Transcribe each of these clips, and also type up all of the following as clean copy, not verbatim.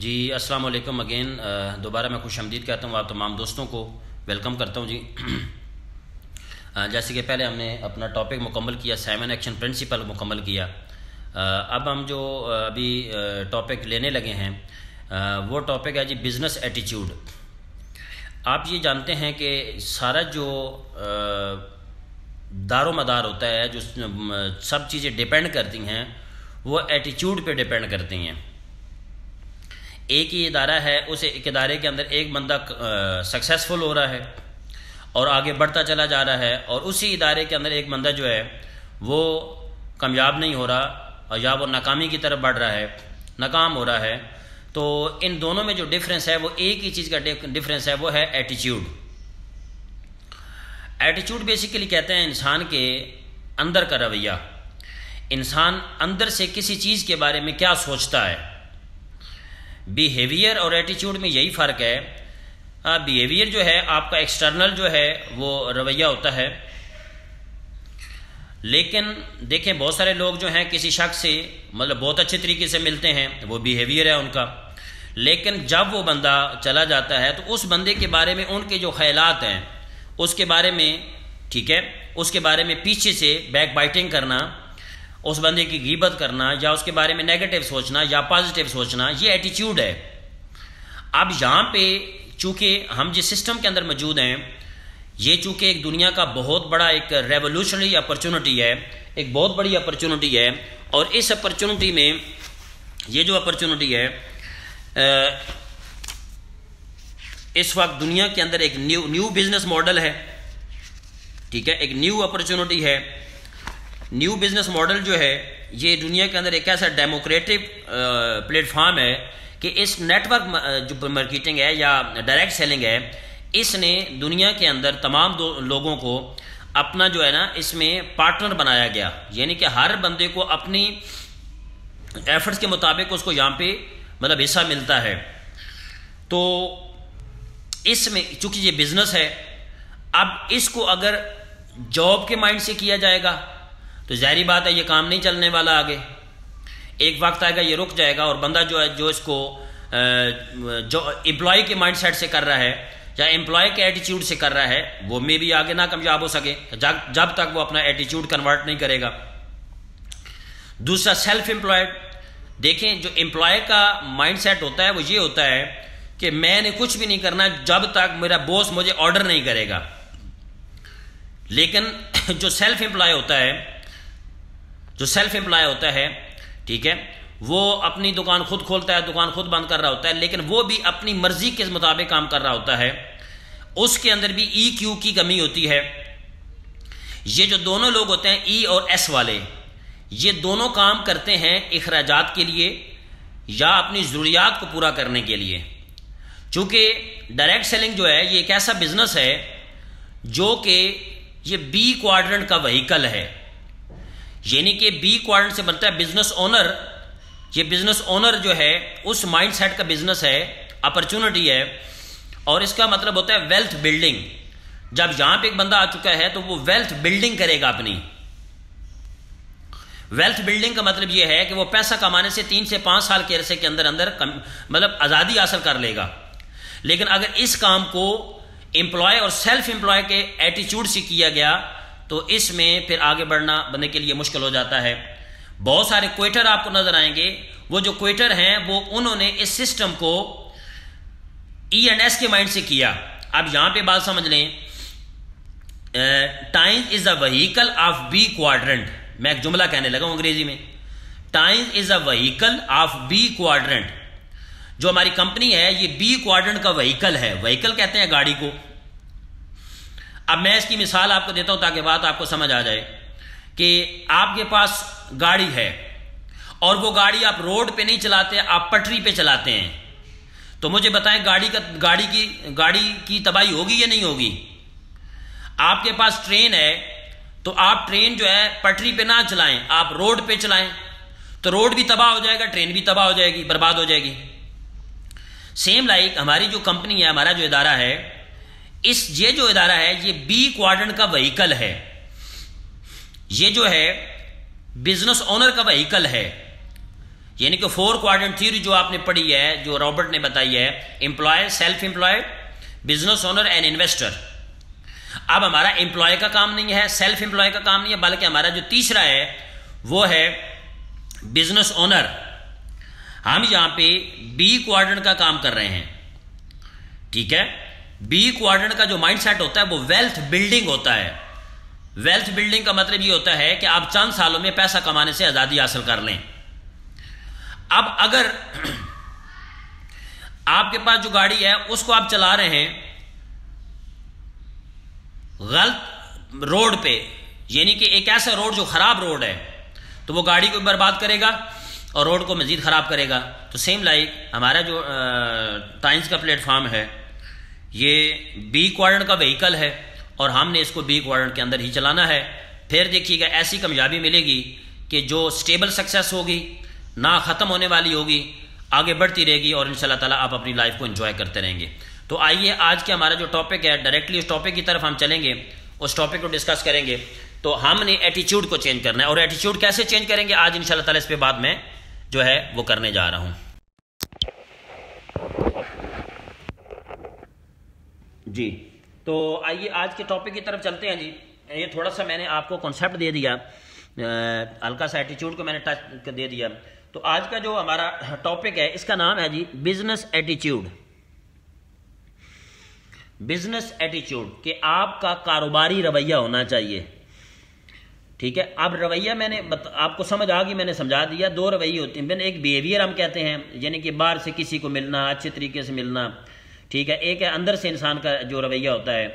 جی السلام علیکم اگین دوبارہ میں خوش آمدید کہتا ہوں آپ تمام دوستوں کو، ویلکم کرتا ہوں جی۔ جیسے کہ پہلے ہم نے اپنا ٹاپک مکمل کیا، 7 ایکشن پرنسپل مکمل کیا۔ اب ہم جو ابھی ٹاپک لینے لگے ہیں وہ ٹاپک ہے جی بزنس ایٹیچیوڈ۔ آپ یہ جانتے ہیں کہ سارا جو دار و مدار ہوتا ہے، جو سب چیزیں ڈیپینڈ کرتی ہیں وہ ایٹیچیوڈ پہ ڈیپینڈ کرتی ہیں۔ ایک ہی ادارہ ہے، اس ایک ادارے کے اندر ایک بندہ سکسیسفل ہو رہا ہے اور آگے بڑھتا چلا جا رہا ہے، اور اسی ادارے کے اندر ایک بندہ جو ہے وہ کامیاب نہیں ہو رہا یا وہ ناکامی کی طرف بڑھ رہا ہے، ناکام ہو رہا ہے۔ تو ان دونوں میں جو ڈفرینس ہے وہ ایک ہی چیز کا ڈفرینس ہے، وہ ہے ایٹیچیوڈ۔ ایٹیچیوڈ بیسیکلی کہتے ہیں انسان کے اندر کا رویہ، انسان اندر سے کسی چیز کے بارے میں کیا سوچتا ہے۔ بیہیویئر اور ایٹیچیوڈ میں یہی فرق ہے۔ بیہیویئر جو ہے آپ کا ایکسٹرنل جو ہے وہ رویہ ہوتا ہے، لیکن دیکھیں بہت سارے لوگ جو ہیں کسی شخص سے مطلب بہت اچھے طریقے سے ملتے ہیں، وہ بیہیویئر ہے ان کا، لیکن جب وہ بندہ چلا جاتا ہے تو اس بندے کے بارے میں ان کے جو خیالات ہیں اس کے بارے میں، ٹھیک ہے، اس کے بارے میں پیچھے سے بیک بائٹنگ کرنا، اس بندے کی غیبت کرنا یا اس کے بارے میں نیگیٹو سوچنا یا پازیٹیو سوچنا، یہ ایٹیچیوڈ ہے۔ اب یہاں پہ چونکہ ہم جس سسٹم کے اندر موجود ہیں، یہ چونکہ ایک دنیا کا بہت بڑا ایک ریولوشنری اپرچونٹی ہے، ایک بہت بڑی اپرچونٹی ہے، اور اس اپرچونٹی میں یہ جو اپرچونٹی ہے اس وقت دنیا کے اندر ایک نیو بزنس ماڈل ہے، ٹھیک ہے، ایک نیو اپرچونٹی ہے۔ نیو بزنس ماڈل جو ہے یہ دنیا کے اندر ایک ایسا ڈیموکریٹک پلیٹ فارم ہے کہ اس نیٹ ورک جو مارکیٹنگ ہے یا ڈائریکٹ سیلنگ ہے، اس نے دنیا کے اندر تمام لوگوں کو اپنا جو ہے نا اس میں پارٹنر بنایا گیا، یعنی کہ ہر بندے کو اپنی ایفرٹس کے مطابق اس کو یہاں پہ مطلب حصہ ملتا ہے۔ تو اس میں چونکہ یہ بزنس ہے، اب اس کو اگر جاب کے مائنڈ سے کیا جائے گا تو ظاہری بات ہے یہ کام نہیں چلنے والا آگے، ایک وقت آئے گا یہ رک جائے گا، اور بندہ جو ہے جو اس کو جو امپلائی کے مائنڈ سیٹ سے کر رہا ہے یا امپلائی کے ایٹیچیوڈ سے کر رہا ہے وہ میں بھی آگے نہ کامیاب ہو سکے جب تک وہ اپنا ایٹیچیوڈ کنورٹ نہیں کرے گا۔ دوسرا سیلف امپلائڈ، دیکھیں جو امپلائی کا مائنڈ سیٹ ہوتا ہے وہ یہ ہوتا ہے کہ میں نے کچھ بھی نہیں کرنا جب تک میرا باس مجھے آرڈر نہیں کرے گا، لیکن جو سیلف امپلائی ہوتا ہے ٹھیک ہے، وہ اپنی دکان خود کھولتا ہے، دکان خود بند کر رہا ہوتا ہے، لیکن وہ بھی اپنی مرضی کے مطابق کام کر رہا ہوتا ہے، اس کے اندر بھی ای کیو کی کمی ہوتی ہے۔ یہ جو دونوں لوگ ہوتے ہیں ای اور ایس والے، یہ دونوں کام کرتے ہیں اخراجات کے لیے یا اپنی ضروریات کو پورا کرنے کے لیے۔ چونکہ ڈائریکٹ سیلنگ جو ہے یہ ایک ایسا بزنس ہے جو کہ یہ بی کوارڈرنٹ کا وہیکل ہے، یعنی کہ بی کوارڈرنٹ سے بنتا ہے بزنس اونر۔ یہ بزنس اونر جو ہے اس مائنڈ سیٹ کا بزنس ہے، اپرچونٹی ہے، اور اس کا مطلب ہوتا ہے ویلتھ بلڈنگ۔ جب یہاں پہ ایک بندہ آ چکا ہے تو وہ ویلتھ بلڈنگ کرے گا اپنی۔ ویلتھ بلڈنگ کا مطلب یہ ہے کہ وہ پیسہ کمانے سے 3 سے 5 سال کے عرصے کے اندر مطلب آزادی حاصل کر لے گا، لیکن اگر اس کام کو امپلائی اور سیلف امپلائی کے ایٹیچیوڈ سے کیا گیا تو اس میں پھر آگے بڑھنا بندے کے لیے مشکل ہو جاتا ہے۔ بہت سارے کوئٹر آپ کو نظر آئیں گے، وہ جو کوئٹر ہیں وہ انہوں نے اس سسٹم کو ای اینڈ ایس کے مائنڈ سے کیا۔ اب یہاں پہ بات سمجھ لیں، time is a vehicle of B quadrant. میں ایک جملہ کہنے لگا ہوں انگریزی میں، time is a vehicle of B quadrant. جو ہماری کمپنی ہے یہ بی کوارڈرنٹ کا وہیکل ہے، وہیکل کہتے ہیں گاڑی کو۔ اب میں اس کی مثال آپ کو دیتا ہوں تاکہ بات آپ کو سمجھ آ جائے کہ آپ کے پاس گاڑی ہے اور وہ گاڑی آپ روڈ پہ نہیں چلاتے، آپ پٹری پہ چلاتے ہیں، تو مجھے بتائیں گاڑی کی تباہی ہوگی یا نہیں ہوگی؟ آپ کے پاس ٹرین ہے تو آپ ٹرین جو ہے پٹری پہ نہ چلائیں، آپ روڈ پہ چلائیں، تو روڈ بھی تباہ ہو جائے گا، ٹرین بھی تباہ ہو جائے گی، برباد ہو جائے گی۔ سیم لائک ہماری جو کمپنی ہے، ہمارا جو ادارہ ہے، یہ جو ادارہ ہے یہ بی کوارڈرنٹ کا وہیکل ہے، یہ جو ہے بزنس اونر کا وہیکل ہے، یعنی کہ 4 کوارٹرنٹ تھیوری جو آپ نے پڑھی ہے، جو رابرٹ نے بتائی ہے، employee, self employed, business owner and investor. اب ہمارا امپلائے کا کام نہیں ہے، سیلف امپلائے کا کام نہیں ہے، بلکہ ہمارا جو تیسرا ہے وہ ہے بزنس اونر. ہم یہاں پہ بی کوارٹرنٹ کا کام کر رہے ہیں. ٹھیک ہے، بی کوارٹرنٹ کا جو مائنڈ سیٹ ہوتا ہے وہ ویلتھ بلڈنگ ہوتا ہے. ویلتھ بلڈنگ کا مطلب یہ ہوتا ہے کہ آپ چند سالوں میں پیسہ کمانے سے آزادی حاصل کر لیں. اب اگر آپ کے پاس جو گاڑی ہے اس کو آپ چلا رہے ہیں غلط روڈ پہ، یعنی کہ ایک ایسا روڈ جو خراب روڈ ہے، تو وہ گاڑی کو برباد کرے گا اور روڈ کو مزید خراب کرے گا. تو سیم لائک ہمارا جو ٹائمز کا پلیٹ فارم ہے یہ بی کوارٹرنٹ کا وہیکل ہے اور ہم نے اس کو بی کوارٹرنٹ کے اندر ہی چلانا ہے. پھر دیکھیے گا ایسی کامیابی ملے گی کہ جو سٹیبل سکسیس ہوگی، نہ ختم ہونے والی ہوگی، آگے بڑھتی رہے گی اور انشاءاللہ تعالیٰ آپ اپنی لائف کو انجوائے کرتے رہیں گے. تو آئیے آج کے ہمارا جو ٹاپک ہے ڈائریکٹلی اس ٹاپک کی طرف ہم چلیں گے، اس ٹاپک کو ڈسکس کریں گے. تو ہم نے ایٹیچیوڈ کو چینج کرنا ہے، اور ایٹیچیوڈ کیسے چینج کریں گے آج انشاءاللہ تعالیٰ اس پہ بعد میں جو ہے وہ کرنے جا رہا ہوں. جی تو آئیے آج کے ٹاپک کی طرف چلتے ہیں. جی یہ تھوڑا سا میں نے آپ کو کنسیپٹ دے دیا، ہلکا سا ایٹیچیوڈ کو میں نے ٹچ دے دیا. تو آج کا جو ہمارا ٹاپک ہے اس کا نام ہے جی بزنس ایٹیچیوڈ. بزنس ایٹیچیوڈ کہ آپ کا کاروباری رویہ ہونا چاہیے. ٹھیک ہے، اب رویہ میں نے آپ کو سمجھ آ گئی، میں نے سمجھا دیا. 2 رویے ہوتے ہیں. ایک بیہیویئر ہم کہتے ہیں، یعنی کہ باہر سے کسی کو ملنا، اچھے طریقے سے ملنا. ٹھیک ہے، ایک ہے اندر سے انسان کا جو رویہ ہوتا ہے.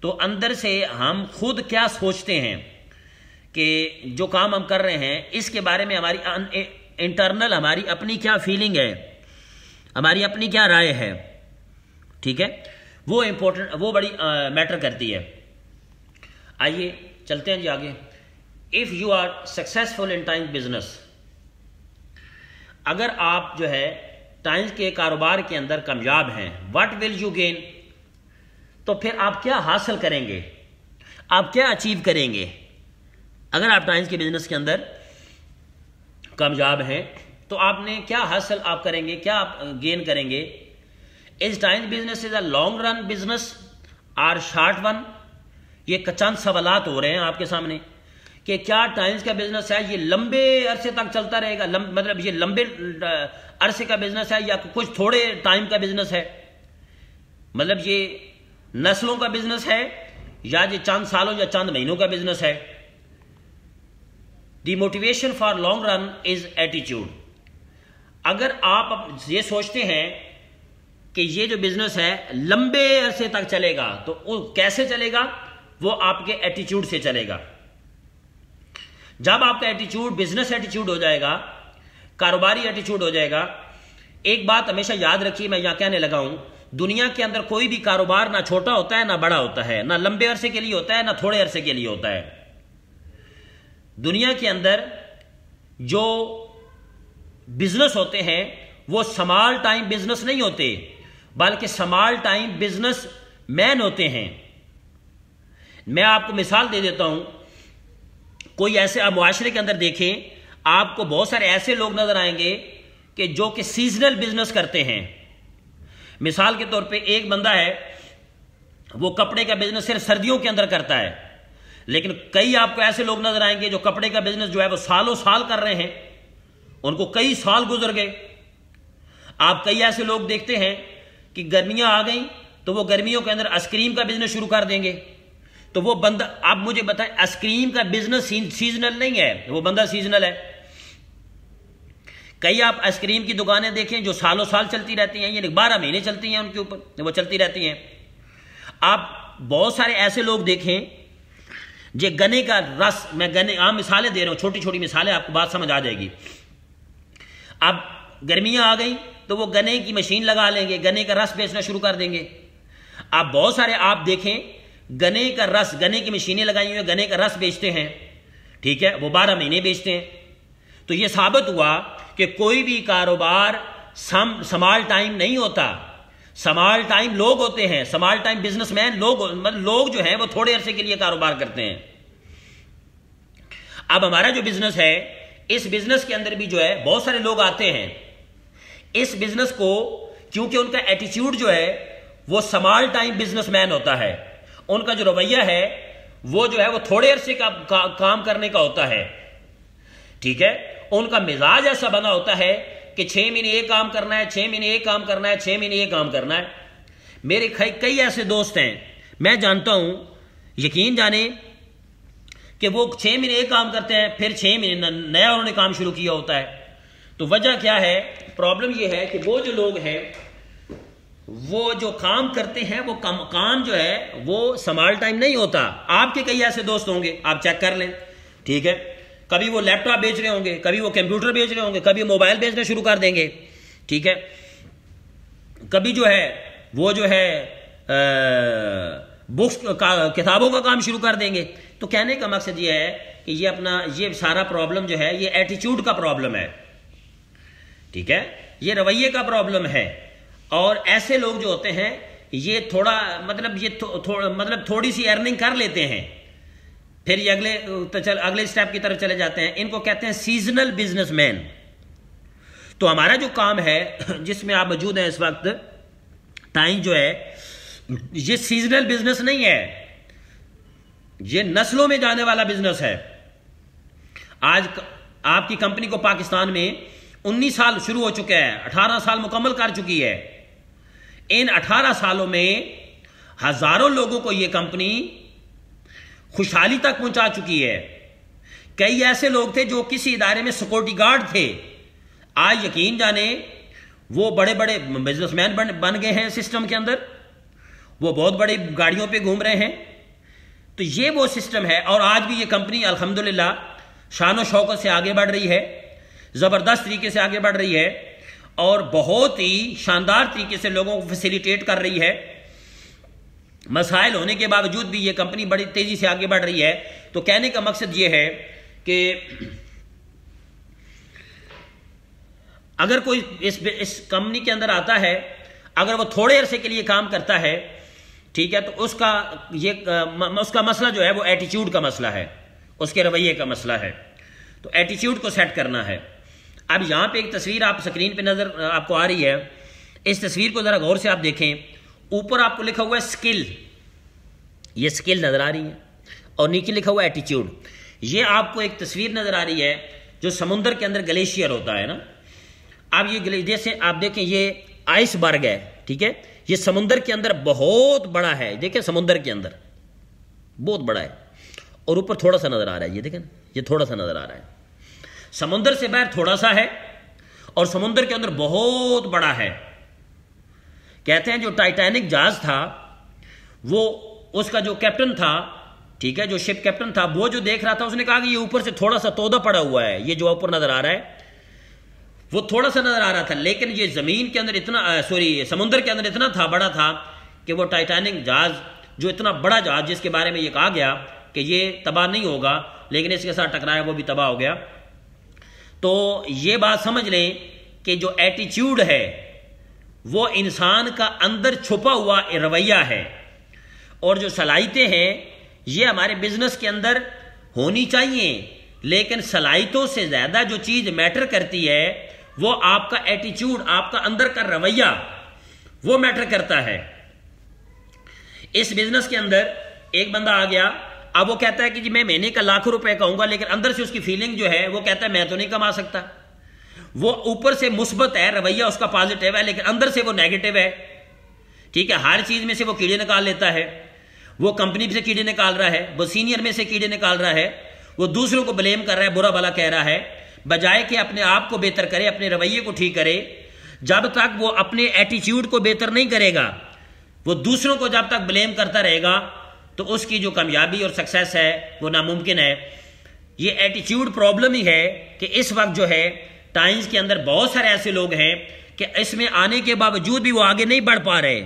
تو اندر سے ہم خود کیا سوچتے ہیں کہ جو کام ہم کر رہے ہیں اس کے بارے میں ہماری انٹرنل ہماری اپنی کیا فیلنگ ہے، ہماری اپنی کیا رائے ہے. ٹھیک ہے، وہ امپورٹنٹ، وہ بڑی میٹر کرتی ہے. آئیے چلتے ہیں جی آگے. If you are successful in time business, اگر آپ جو ہے ٹائمز کے کاروبار کے اندر کامیاب ہیں، واٹ ول یو گین، تو پھر آپ کیا حاصل کریں گے، آپ کیا اچیو کریں گے. اگر آپ ٹائمز کے بزنس کے اندر کامیاب ہیں تو آپ نے کیا حاصل آپ کریں گے، کیا آپ گین کریں گے. Is times business is a long run business اور شارٹ ون. یہ چند سوالات ہو رہے ہیں آپ کے سامنے کہ کیا ٹائمز کا بزنس ہے یہ لمبے عرصے تک چلتا رہے گا، مطلب یہ لمبے عرصے کا بزنس ہے یا کچھ تھوڑے ٹائم کا بزنس ہے، مطلب یہ نسلوں کا بزنس ہے یا یہ چند سالوں یا چند مہینوں کا بزنس ہے. The motivation for long run is ایٹیچیوڈ. اگر آپ یہ سوچتے ہیں کہ یہ جو بزنس ہے لمبے عرصے تک چلے گا تو وہ کیسے چلے گا، وہ آپ کے ایٹیچیوڈ سے چلے گا. جب آپ کا ایٹیچیوڈ بزنس ایٹیچیوڈ ہو جائے گا، کاروباری ایٹیچیوڈ ہو جائے گا. ایک بات ہمیشہ یاد رکھیے، میں یہاں کہنے لگا ہوں، دنیا کے اندر کوئی بھی کاروبار نہ چھوٹا ہوتا ہے نہ بڑا ہوتا ہے، نہ لمبے عرصے کے لیے ہوتا ہے نہ تھوڑے عرصے کے لیے ہوتا ہے. دنیا کے اندر جو بزنس ہوتے ہیں وہ سمال ٹائم بزنس نہیں ہوتے، بلکہ سمال ٹائم بزنس مین ہوتے ہیں. میں آپ کو مثال دے دیتا ہوں. کوئی ایسے آپ معاشرے کے اندر دیکھیں، آپ کو بہت سارے ایسے لوگ نظر آئیں گے کہ جو کہ سیزنل بزنس کرتے ہیں. مثال کے طور پہ ایک بندہ ہے وہ کپڑے کا بزنس صرف سردیوں کے اندر کرتا ہے، لیکن کئی آپ کو ایسے لوگ نظر آئیں گے جو کپڑے کا بزنس جو ہے وہ سالوں سال کر رہے ہیں، ان کو کئی سال گزر گئے. آپ کئی ایسے لوگ دیکھتے ہیں کہ گرمیاں آ گئیں تو وہ گرمیوں کے اندر آئس کریم کا بزنس شروع کر دیں گے. تو وہ بندہ، آپ مجھے بتائیں، آئس کریم کا بزنس سیزنل نہیں ہے، وہ بندہ سیزنل ہے. کئی آپ آئس کریم کی دکانیں دیکھیں جو سالوں سال چلتی رہتی ہیں، یعنی 12 مہینے چلتی ہیں، ان کے اوپر وہ چلتی رہتی ہیں. آپ بہت سارے ایسے لوگ دیکھیں جو گنے کا رس، میں گنے عام مثالیں دے رہا ہوں، چھوٹی چھوٹی مثالیں، آپ کو بات سمجھ آ جائے گی. اب گرمیاں آ گئیں تو وہ گنے کی مشین لگا لیں گے، گنے کا رس بیچنا شروع کر دیں گے. آپ بہت سارے آپ دیکھیں گنے کا رس، گنے کی مشینیں لگائی ہوئی ہیں، گنے کا رس بیچتے ہیں. ٹھیک ہے، وہ 12 مہینے بیچتے ہیں. تو یہ ثابت ہوا کہ کوئی بھی کاروبار سمال ٹائم نہیں ہوتا. سمال ٹائم لوگ ہوتے ہیں، سمال ٹائم بزنس مین لوگ جو ہیں وہ تھوڑے عرصے کے لیے کاروبار کرتے ہیں. اب ہمارا جو بزنس ہے اس بزنس کے اندر بھی جو ہے بہت سارے لوگ آتے ہیں اس بزنس کو، کیونکہ ان کا ایٹیچیوڈ جو ہے وہ سمال ٹائم بزنس مین ہوتا ہے، ان کا جو رویہ ہے وہ جو ہے وہ تھوڑے عرصے کا کام کرنے کا ہوتا ہے، ٹھیک ہے، ان کا مزاج ایسا بنا ہوتا ہے کہ 6 مہینے یہ کام کرنا ہے، 6 مہینے یہ کام کرنا ہے، 6 مہینے یہ کام کرنا ہے۔ میرے کئی ایسے دوست ہیں، میں جانتا ہوں، یقین جانیں کہ وہ 6 مہینے یہ کام کرتے ہیں، پھر 6 مہینے نیا انہوں نے کام شروع کیا ہوتا ہے۔ تو وجہ کیا ہے؟ پرابلم یہ ہے کہ وہ جو لوگ ہیں وہ جو کام کرتے ہیں وہ کام جو ہے وہ سمال ٹائم نہیں ہوتا۔ آپ کے کئی ایسے دوست ہوں گے، آپ چیک کر لیں، ٹھیک ہے، کبھی وہ لیپ ٹاپ بیچ رہے ہوں گے، کبھی وہ کمپیوٹر بیچ رہے ہوں گے، کبھی موبائل بیچنا شروع کر دیں گے، ٹھیک ہے، کبھی جو ہے وہ جو ہے بکس کتابوں کا کام شروع کر دیں گے۔ تو کہنے کا مقصد یہ ہے کہ یہ سارا پرابلم جو ہے یہ ایٹیچیوڈ کا پرابلم ہے، ٹھیک ہے، یہ رویے کا پرابلم ہے۔ اور ایسے لوگ جو ہوتے ہیں یہ مطلب تھوڑی سی ارننگ کر لیتے ہیں، پھر یہ اگلے سٹیپ کی طرف چلے جاتے ہیں، ان کو کہتے ہیں سیزنل بزنس مین۔ تو ہمارا جو کام ہے جس میں آپ موجود ہیں اس وقت، ٹائم جو ہے یہ سیزنل بزنس نہیں ہے، یہ نسلوں میں جانے والا بزنس ہے۔ آج آپ کی کمپنی کو پاکستان میں 19 سال شروع ہو چکے ہیں، 18 سال مکمل کر چکی ہے۔ ان 18 سالوں میں ہزاروں لوگوں کو یہ کمپنی خوشحالی تک پہنچا چکی ہے۔ کئی ایسے لوگ تھے جو کسی ادارے میں سیکورٹی گارڈ تھے، آج یقین جانیں وہ بڑے بڑے بزنس مین بن گئے ہیں سسٹم کے اندر، وہ بہت بڑی گاڑیوں پہ گھوم رہے ہیں۔ تو یہ وہ سسٹم ہے، اور آج بھی یہ کمپنی الحمدللہ شان و شوکت سے آگے بڑھ رہی ہے، زبردست طریقے سے آگے بڑھ رہی ہے، اور بہت ہی شاندار طریقے سے لوگوں کو فیسیلیٹیٹ کر رہی ہے۔ مسائل ہونے کے باوجود بھی یہ کمپنی بڑی تیزی سے آگے بڑھ رہی ہے۔ تو کہنے کا مقصد یہ ہے کہ اگر کوئی اس کمپنی کے اندر آتا ہے، اگر وہ تھوڑے عرصے کے لیے کام کرتا ہے، ٹھیک ہے، تو اس کا مسئلہ جو ہے وہ ایٹیچیوڈ کا مسئلہ ہے، اس کے رویے کا مسئلہ ہے۔ تو ایٹیچیوڈ کو سیٹ کرنا ہے۔ اب یہاں پہ ایک تصویر آپ سکرین پہ نظر آپ کو آ رہی ہے، اس تصویر کو ذرا غور سے آپ دیکھیں، اوپر آپ کو لکھا ہوا ہے سکل، یہ سکل نظر آ رہی ہے، اور نیچے لکھا ہوا ہے ایٹیچیوڈ۔ یہ آپ کو ایک تصویر نظر آ رہی ہے جو سمندر کے اندر گلیشیئر ہوتا ہے نا، اب یہ جیسے آپ دیکھیں یہ آئس برگ ہے، ٹھیک ہے، یہ سمندر کے اندر بہت بڑا ہے، دیکھیں سمندر کے اندر بہت بڑا ہے، اور اوپر تھوڑا سا نظر آ رہا ہے، یہ دیکھیں یہ تھوڑا سا نظر آ رہا ہے، سمندر سے باہر تھوڑا سا ہے اور سمندر کے اندر بہت بڑا ہے۔ کہتے ہیں جو ٹائٹینک جہاز تھا وہ اس کا جو کیپٹن تھا، ٹھیک ہے، جو شپ کیپٹن تھا، وہ جو دیکھ رہا تھا اس نے کہا کہ یہ اوپر سے تھوڑا سا تودہ پڑا ہوا ہے، یہ جو اوپر نظر آ رہا ہے وہ تھوڑا سا نظر آ رہا تھا، لیکن یہ زمین کے اندر سمندر کے اندر اتنا تھا، بڑا تھا کہ وہ ٹائٹینک جہاز، جو اتنا بڑا جہاز جس کے بارے میں یہ کہا گیا کہ یہ تباہ نہیں ہوگا لیکن اس کے ساتھ ٹکرایا وہ بھی تباہ ہو گیا۔ تو یہ بات سمجھ لیں کہ جو ایٹیچیوڈ ہے وہ انسان کا اندر چھپا ہوا رویہ ہے، اور جو صلاحیتیں ہیں یہ ہمارے بزنس کے اندر ہونی چاہیے، لیکن صلاحیتوں سے زیادہ جو چیز میٹر کرتی ہے وہ آپ کا ایٹیچیوڈ، آپ کا اندر کا رویہ، وہ میٹر کرتا ہے۔ اس بزنس کے اندر ایک بندہ آ گیا، اب وہ کہتا ہے کہ جی میں مہینے کا لاکھوں روپے کہوں گا، لیکن اندر سے اس کی فیلنگ جو ہے وہ کہتا ہے میں تو نہیں کما سکتا۔ وہ اوپر سے مثبت ہے، رویہ اس کا پازیٹیو ہے، لیکن اندر سے وہ نیگیٹو ہے، ٹھیک ہے، ہر چیز میں سے وہ کیڑے نکال لیتا ہے، وہ کمپنی سے کیڑے نکال رہا ہے، وہ سینئر میں سے کیڑے نکال رہا ہے، وہ دوسروں کو بلیم کر رہا ہے، برا بھلا کہہ رہا ہے، بجائے کہ اپنے آپ کو بہتر کرے، اپنے رویے کو ٹھیک کرے۔ جب تک وہ اپنے ایٹیچیوڈ کو بہتر نہیں کرے گا، وہ دوسروں کو جب تک بلیم کرتا رہے گا تو اس کی جو کامیابی اور سکسیس ہے وہ ناممکن ہے۔ یہ ایٹیچیوڈ پرابلم ہی ہے کہ اس وقت جو ہے ٹائمز کے اندر بہت سارے ایسے لوگ ہیں کہ اس میں آنے کے باوجود بھی وہ آگے نہیں بڑھ پا رہے،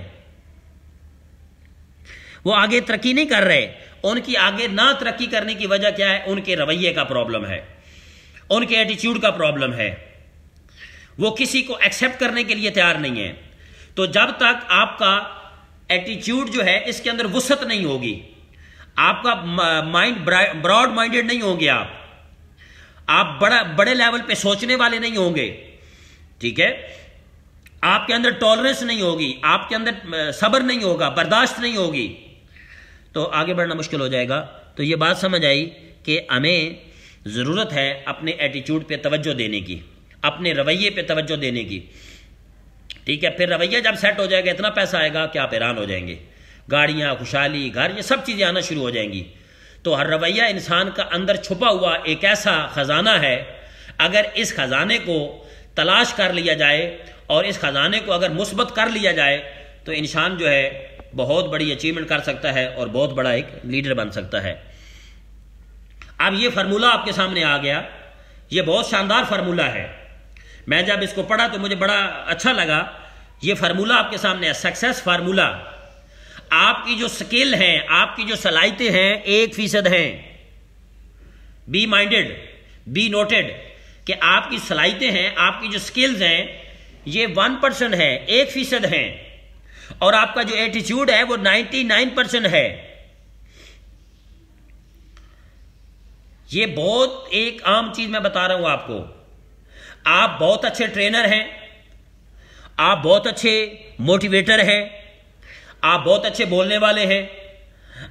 وہ آگے ترقی نہیں کر رہے۔ ان کی آگے نہ ترقی کرنے کی وجہ کیا ہے؟ ان کے رویے کا پرابلم ہے، ان کے ایٹیچیوڈ کا پرابلم ہے، وہ کسی کو ایکسیپٹ کرنے کے لیے تیار نہیں ہے۔ تو جب تک آپ کا ایٹیچیوڈ جو ہے اس کے اندر وسعت نہیں ہوگی، آپ کا مائنڈ براڈ مائنڈڈ نہیں ہوں گے، آپ بڑے لیول پہ سوچنے والے نہیں ہوں گے، ٹھیک ہے، آپ کے اندر ٹالرنس نہیں ہوگی، آپ کے اندر صبر نہیں ہوگا، برداشت نہیں ہوگی، تو آگے بڑھنا مشکل ہو جائے گا۔ تو یہ بات سمجھ آئی کہ ہمیں ضرورت ہے اپنے ایٹیچیوڈ پہ توجہ دینے کی، اپنے رویے پہ توجہ دینے کی، ٹھیک ہے۔ پھر رویہ جب سیٹ ہو جائے گا، اتنا پیسہ آئے گا کہ آپ حیران ہو جائیں گے، گاڑیاں، خوشحالی، گھر، یہ سب چیزیں آنا شروع ہو جائیں گی۔ تو ہر رویہ انسان کا اندر چھپا ہوا ایک ایسا خزانہ ہے، اگر اس خزانے کو تلاش کر لیا جائے اور اس خزانے کو اگر مثبت کر لیا جائے تو انسان جو ہے بہت بڑی اچیومنٹ کر سکتا ہے اور بہت بڑا ایک لیڈر بن سکتا ہے۔ اب یہ فارمولہ آپ کے سامنے آ گیا، یہ بہت شاندار فارمولہ ہے، میں جب اس کو پڑھا تو مجھے بڑا اچھا لگا۔ یہ فارمولہ آپ کے سامنے ہے، سکسیس فارمولہ۔ آپ کی جو سکل ہیں، آپ کی جو صلاحیتیں ہیں 1% ہیں، بی مائنڈڈ، بی نوٹڈ، کہ آپ کی صلاحیتیں ہیں، آپ کی جو سکلز ہیں یہ 1% ہے، 1% ہیں، اور آپ کا جو ایٹیچیوڈ ہے وہ 99% ہے۔ یہ بہت ایک عام چیز میں بتا رہا ہوں آپ کو۔ آپ بہت اچھے ٹرینر ہیں، آپ بہت اچھے موٹیویٹر ہیں، آپ بہت اچھے بولنے والے ہیں،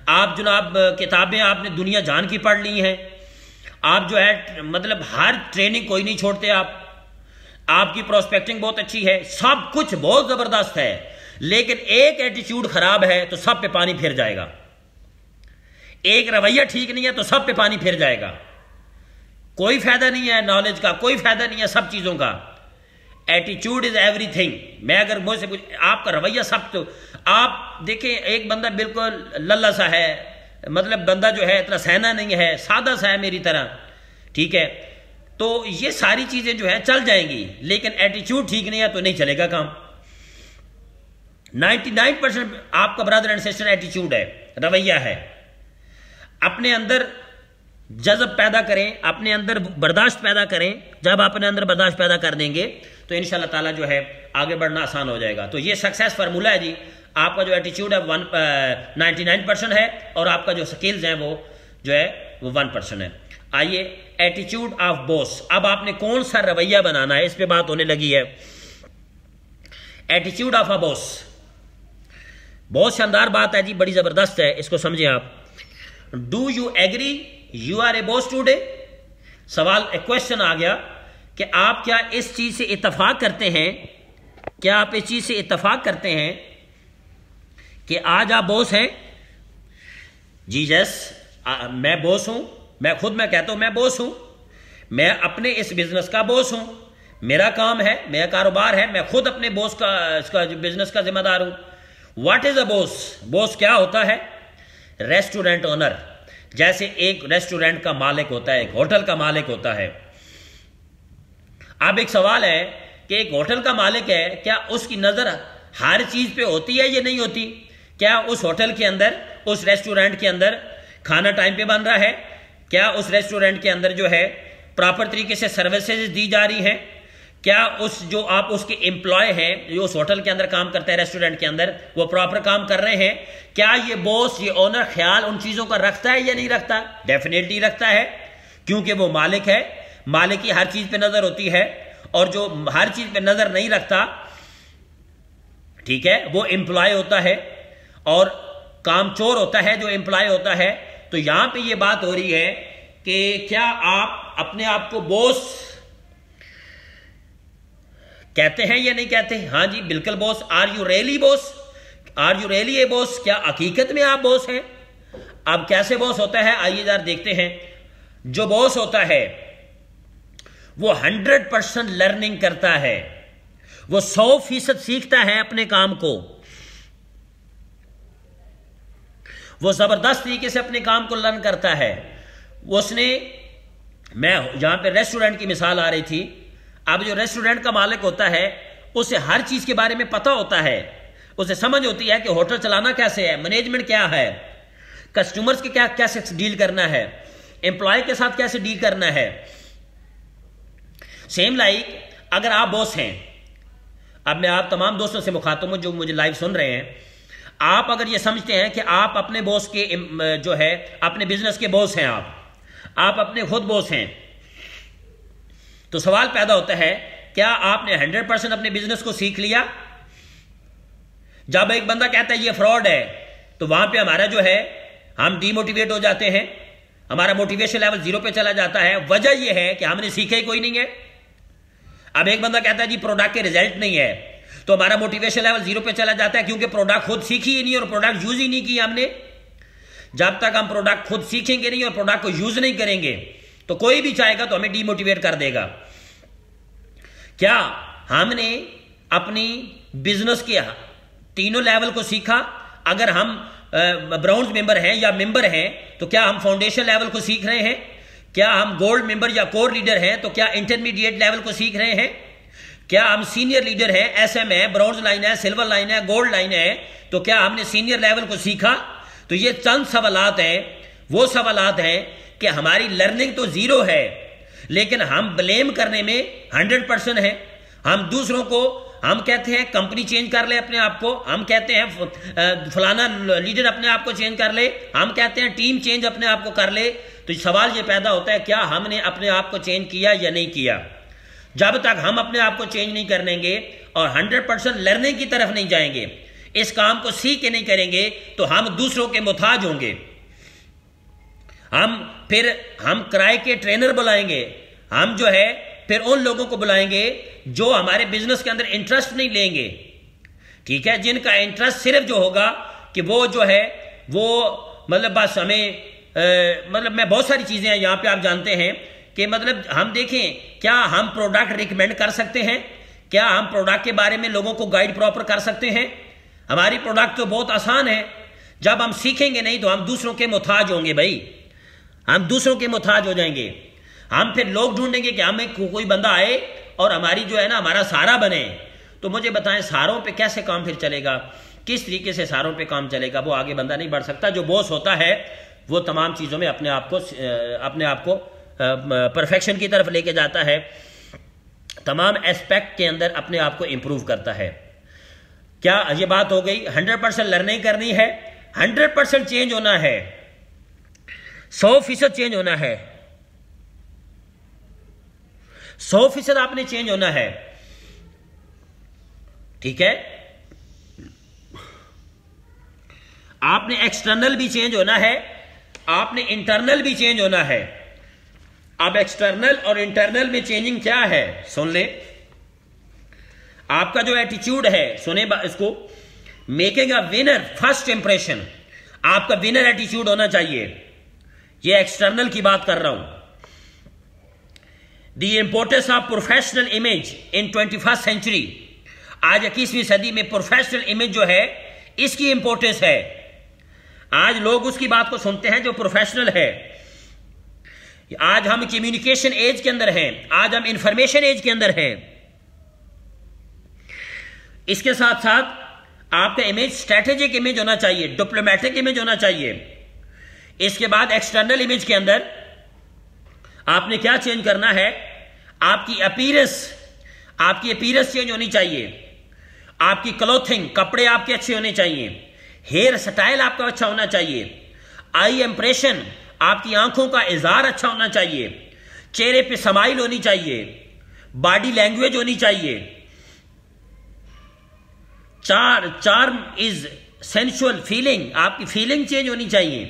آپ جناب کتابیں آپ نے دنیا جان کی پڑھ لی ہیں، آپ جو ہے مطلب ہر ٹریننگ کوئی نہیں چھوڑتے، آپ کی پروسپیکٹنگ بہت اچھی ہے، سب کچھ بہت زبردست ہے، لیکن ایک ایٹیچیوڈ خراب ہے تو سب پہ پانی پھر جائے گا، ایک رویہ ٹھیک نہیں ہے تو سب پہ پانی پھر جائے گا۔ کوئی فائدہ نہیں ہے نالج کا، کوئی فائدہ نہیں ہے سب چیزوں کا۔ ایٹیچیوڈ از ایوری تھنگ۔ میں اگر مجھ سے پوچھ آپ کا رویہ سب، تو آپ دیکھیں ایک بندہ بالکل للہ سا ہے، مطلب بندہ جو ہے اتنا سہنا نہیں ہے، سادہ سا ہے میری طرح، ٹھیک ہے، تو یہ ساری چیزیں جو ہے چل جائیں گی، لیکن ایٹیچیوڈ ٹھیک نہیں ہے تو نہیں چلے گا کام۔ 99% آپ کا برادر اینڈ سسٹر ایٹیچیوڈ ہے، رویہ ہے۔ اپنے اندر جذب پیدا کریں، اپنے اندر برداشت پیدا کریں۔ جب آپ اپنے اندر برداشت پیدا کر دیں گے تو انشاءاللہ تعالیٰ جو ہے آگے بڑھنا آسان ہو جائے گا۔ تو یہ سکسیس فارمولہ ہے جی۔ آپ کا جو ایٹیچیوڈ ہے 99% ہے، اور آپ کا جو سکلز ہیں وہ جو ہے وہ 1% ہے۔ آئیے ایٹیچیوڈ آف بوس، اب آپ نے کون سا رویہ بنانا ہے اس پہ بات ہونے لگی ہے۔ ایٹیچیوڈ آف اے بوس بہت شاندار بات ہے جی، بڑی زبردست ہے، اس کو سمجھیں آپ۔ Do you agree you are a boss today? سوال، ایک کوشچن آ گیا کہ آپ کیا اس چیز سے اتفاق کرتے ہیں، کیا آپ اس چیز سے اتفاق کرتے ہیں کہ آج آپ بوس ہیں؟ جی یس، میں بوس ہوں، میں خود میں کہتا ہوں میں بوس ہوں، میں اپنے اس بزنس کا بوس ہوں، میرا کام ہے، میرا کاروبار ہے، میں خود اپنے بوس کا اس کا بزنس کا ذمہ دار ہوں۔ واٹ از اے بوس؟ بوس کیا ہوتا ہے؟ ریسٹورینٹ اونر، جیسے ایک ریسٹورینٹ کا مالک ہوتا ہے، ایک ہوٹل کا مالک ہوتا ہے۔ اب ایک سوال ہے کہ ایک ہوٹل کا مالک ہے، کیا اس کی نظر ہر چیز پہ ہوتی ہے یا نہیں ہوتی؟ کیا اس ہوٹل کے اندر، اس ریسٹورینٹ کے اندر کھانا ٹائم پہ بن رہا ہے؟ کیا اس ریسٹورینٹ کے اندر جو ہے پراپر طریقے سے سروسز دی جا رہی ہیں؟ کیا اس جو آپ اس کے امپلائی ہیں جو اس ہوٹل کے اندر کام کرتے ہیں، ریسٹورینٹ کے اندر، وہ پراپر کام کر رہے ہیں؟ کیا یہ بوس، یہ اونر خیال ان چیزوں کا رکھتا ہے یا نہیں رکھتا؟ ڈیفینیٹلی رکھتا ہے، کیونکہ وہ مالک ہے، مالک کی ہر چیز پہ نظر ہوتی ہے، اور جو ہر چیز پہ نظر نہیں رکھتا، ٹھیک ہے، وہ امپلائی ہوتا ہے اور کام چور ہوتا ہے جو امپلائی ہوتا ہے۔ تو یہاں پہ یہ بات ہو رہی ہے کہ کیا آپ اپنے آپ کو بوس کہتے ہیں یا نہیں کہتے؟ ہاں جی بالکل boss. Are you really boss? Are you really a boss? کیا حقیقت میں آپ بوس ہیں؟ اب کیسے بوس ہوتا ہے آئیے ذرا دیکھتے ہیں۔ جو بوس ہوتا ہے وہ 100% لرننگ کرتا ہے، وہ 100% سیکھتا ہے اپنے کام کو، وہ زبردست طریقے سے اپنے کام کو لرن کرتا ہے۔ اس نے، میں یہاں پہ ریسٹورینٹ کی مثال آ رہی تھی، اب جو ریسٹورینٹ کا مالک ہوتا ہے اسے ہر چیز کے بارے میں پتہ ہوتا ہے، اسے سمجھ ہوتی ہے کہ ہوٹل چلانا کیسے ہے، مینجمنٹ کیا ہے، کسٹمرز کے کیا کیسے ڈیل کرنا ہے، امپلائی کے ساتھ کیسے ڈیل کرنا ہے۔ سیم لائک اگر آپ بوس ہیں، اب میں آپ تمام دوستوں سے مخاطب ہوں جو مجھے لائیو سن رہے ہیں، آپ اگر یہ سمجھتے ہیں کہ آپ اپنے بوس کے جو ہے اپنے بزنس کے بوس ہیں، آپ اپنے خود بوس ہیں، تو سوال پیدا ہوتا ہے کیا آپ نے 100% اپنے بزنس کو سیکھ لیا؟ جب ایک بندہ کہتا ہے یہ فراڈ ہے تو وہاں پہ ہمارا جو ہے ہم ڈی موٹیویٹ ہو جاتے ہیں، ہمارا موٹیویشن لیول 0 پہ چلا جاتا ہے. وجہ یہ ہے کہ ہم نے سیکھا ہی کوئی نہیں ہے. اب ایک بندہ کہتا ہے جی پروڈکٹ کے ریزلٹ نہیں ہے تو ہمارا موٹیویشن لیول 0 پہ چلا جاتا ہے، کیونکہ پروڈکٹ خود سیکھی ہی نہیں اور پروڈکٹ یوز ہی نہیں کی ہم نے. جب تک ہم پروڈکٹ خود سیکھیں گے نہیں اور پروڈکٹ کو یوز نہیں کریں گے تو کوئی بھی چاہے گا تو ہمیں ڈی موٹیویٹ کر دے گا. کیا ہم نے اپنی بزنس کے تینوں لیول کو سیکھا؟ اگر ہم براؤنز ممبر ہیں یا ممبر ہیں تو کیا ہم فاؤنڈیشن لیول کو سیکھ رہے ہیں؟ کیا ہم گولڈ ممبر یا کور لیڈر ہیں تو کیا انٹرمیڈیٹ لیول کو سیکھ رہے ہیں؟ کیا ہم سینئر لیڈر ہیں، ایس ایم ہے، براؤنز لائن ہے، سلور لائن ہے، گولڈ لائن ہے، تو کیا ہم نے سینئر لیول کو سیکھا؟ تو یہ چند سوالات ہیں، وہ سوالات ہیں کہ ہماری لرننگ تو 0 ہے لیکن ہم بلیم کرنے میں 100% ہیں. ہم دوسروں کو ہم کہتے ہیں کمپنی چینج کر لے اپنے آپ کو، ہم کہتے ہیں فلانا لیڈر اپنے آپ کو چینج کر لے، ہم کہتے ہیں ٹیم چینج اپنے آپ کو کر لے. تو سوال یہ پیدا ہوتا ہے کیا ہم نے اپنے آپ کو چینج کیا یا نہیں کیا؟ جب تک ہم اپنے آپ کو چینج نہیں کریں گے اور 100% لرننگ کی طرف نہیں جائیں گے، اس کام کو سیکھ کے نہیں کریں گے تو ہم دوسروں کے محتاج ہوں گے. ہم کرائے کے ٹرینر بلائیں گے، ہم جو ہے پھر ان لوگوں کو بلائیں گے جو ہمارے بزنس کے اندر انٹرسٹ نہیں لیں گے، ٹھیک ہے، جن کا انٹرسٹ صرف جو ہوگا کہ وہ جو ہے وہ مطلب بس ہمیں مطلب میں بہت ساری چیزیں ہیں یہاں پہ آپ جانتے ہیں کہ مطلب ہم دیکھیں کیا ہم پروڈکٹ ریکمینڈ کر سکتے ہیں، کیا ہم پروڈکٹ کے بارے میں لوگوں کو گائیڈ پراپر کر سکتے ہیں. ہماری پروڈکٹ تو بہت آسان ہے، جب ہم سیکھیں گے نہیں تو ہم دوسروں کے محتاج ہوں گے. بھائی ہم دوسروں کے محتاج ہو جائیں گے. ہم پھر لوگ ڈھونڈیں گے کہ ہمیں کوئی بندہ آئے اور ہماری جو ہے نا ہمارا سہارا بنے. تو مجھے بتائیں سہاروں پہ کیسے کام پھر چلے گا؟ کس طریقے سے سہاروں پہ کام چلے گا؟ وہ آگے بندہ نہیں بڑھ سکتا. جو باس ہوتا ہے وہ تمام چیزوں میں اپنے آپ کو پرفیکشن کی طرف لے کے جاتا ہے، تمام ایسپیکٹ کے اندر اپنے آپ کو امپروو کرتا ہے. کیا یہ بات ہو گئی؟ 100% لرننگ کرنی ہے، 100% چینج ہونا ہے، 100% چینج ہونا ہے، 100% آپ نے چینج ہونا ہے. ٹھیک ہے، آپ نے ایکسٹرنل بھی چینج ہونا ہے، آپ نے انٹرنل بھی چینج ہونا ہے. اب ایکسٹرنل اور انٹرنل میں چینجنگ کیا ہے سن لیں. آپ کا جو ایٹیچیوڈ ہے، سنیں اس کو، making a winner first impression, آپ کا ونر ایٹیچیوڈ ہونا چاہیے. یہ ایکسٹرنل کی بات کر رہا ہوں. The importance of professional image in 21st century, آج 21ویں صدی میں پروفیشنل امیج جو ہے اس کی امپورٹنس ہے. آج لوگ اس کی بات کو سنتے ہیں جو پروفیشنل ہے. آج ہم کمیونیکیشن ایج کے اندر ہیں، آج ہم انفارمیشن ایج کے اندر ہیں. اس کے ساتھ ساتھ آپ کا امیج اسٹریٹجک امیج ہونا چاہیے، ڈپلومیٹک امیج ہونا چاہیے. اس کے بعد ایکسٹرنل امیج کے اندر آپ نے کیا چینج کرنا ہے؟ آپ کی اپیرنس چینج ہونی چاہیے. آپ کی کلوتھنگ، کپڑے آپ کے اچھے ہونے چاہیے. ہیئر سٹائل آپ کا اچھا ہونا چاہیے. آئی امپریشن، آپ کی آنکھوں کا اظہار اچھا ہونا چاہیے. چہرے پہ سمائل ہونی چاہیے. باڈی لینگویج ہونی چاہیے. چارم از سینشول فیلنگ، آپ کی فیلنگ چینج ہونی چاہیے.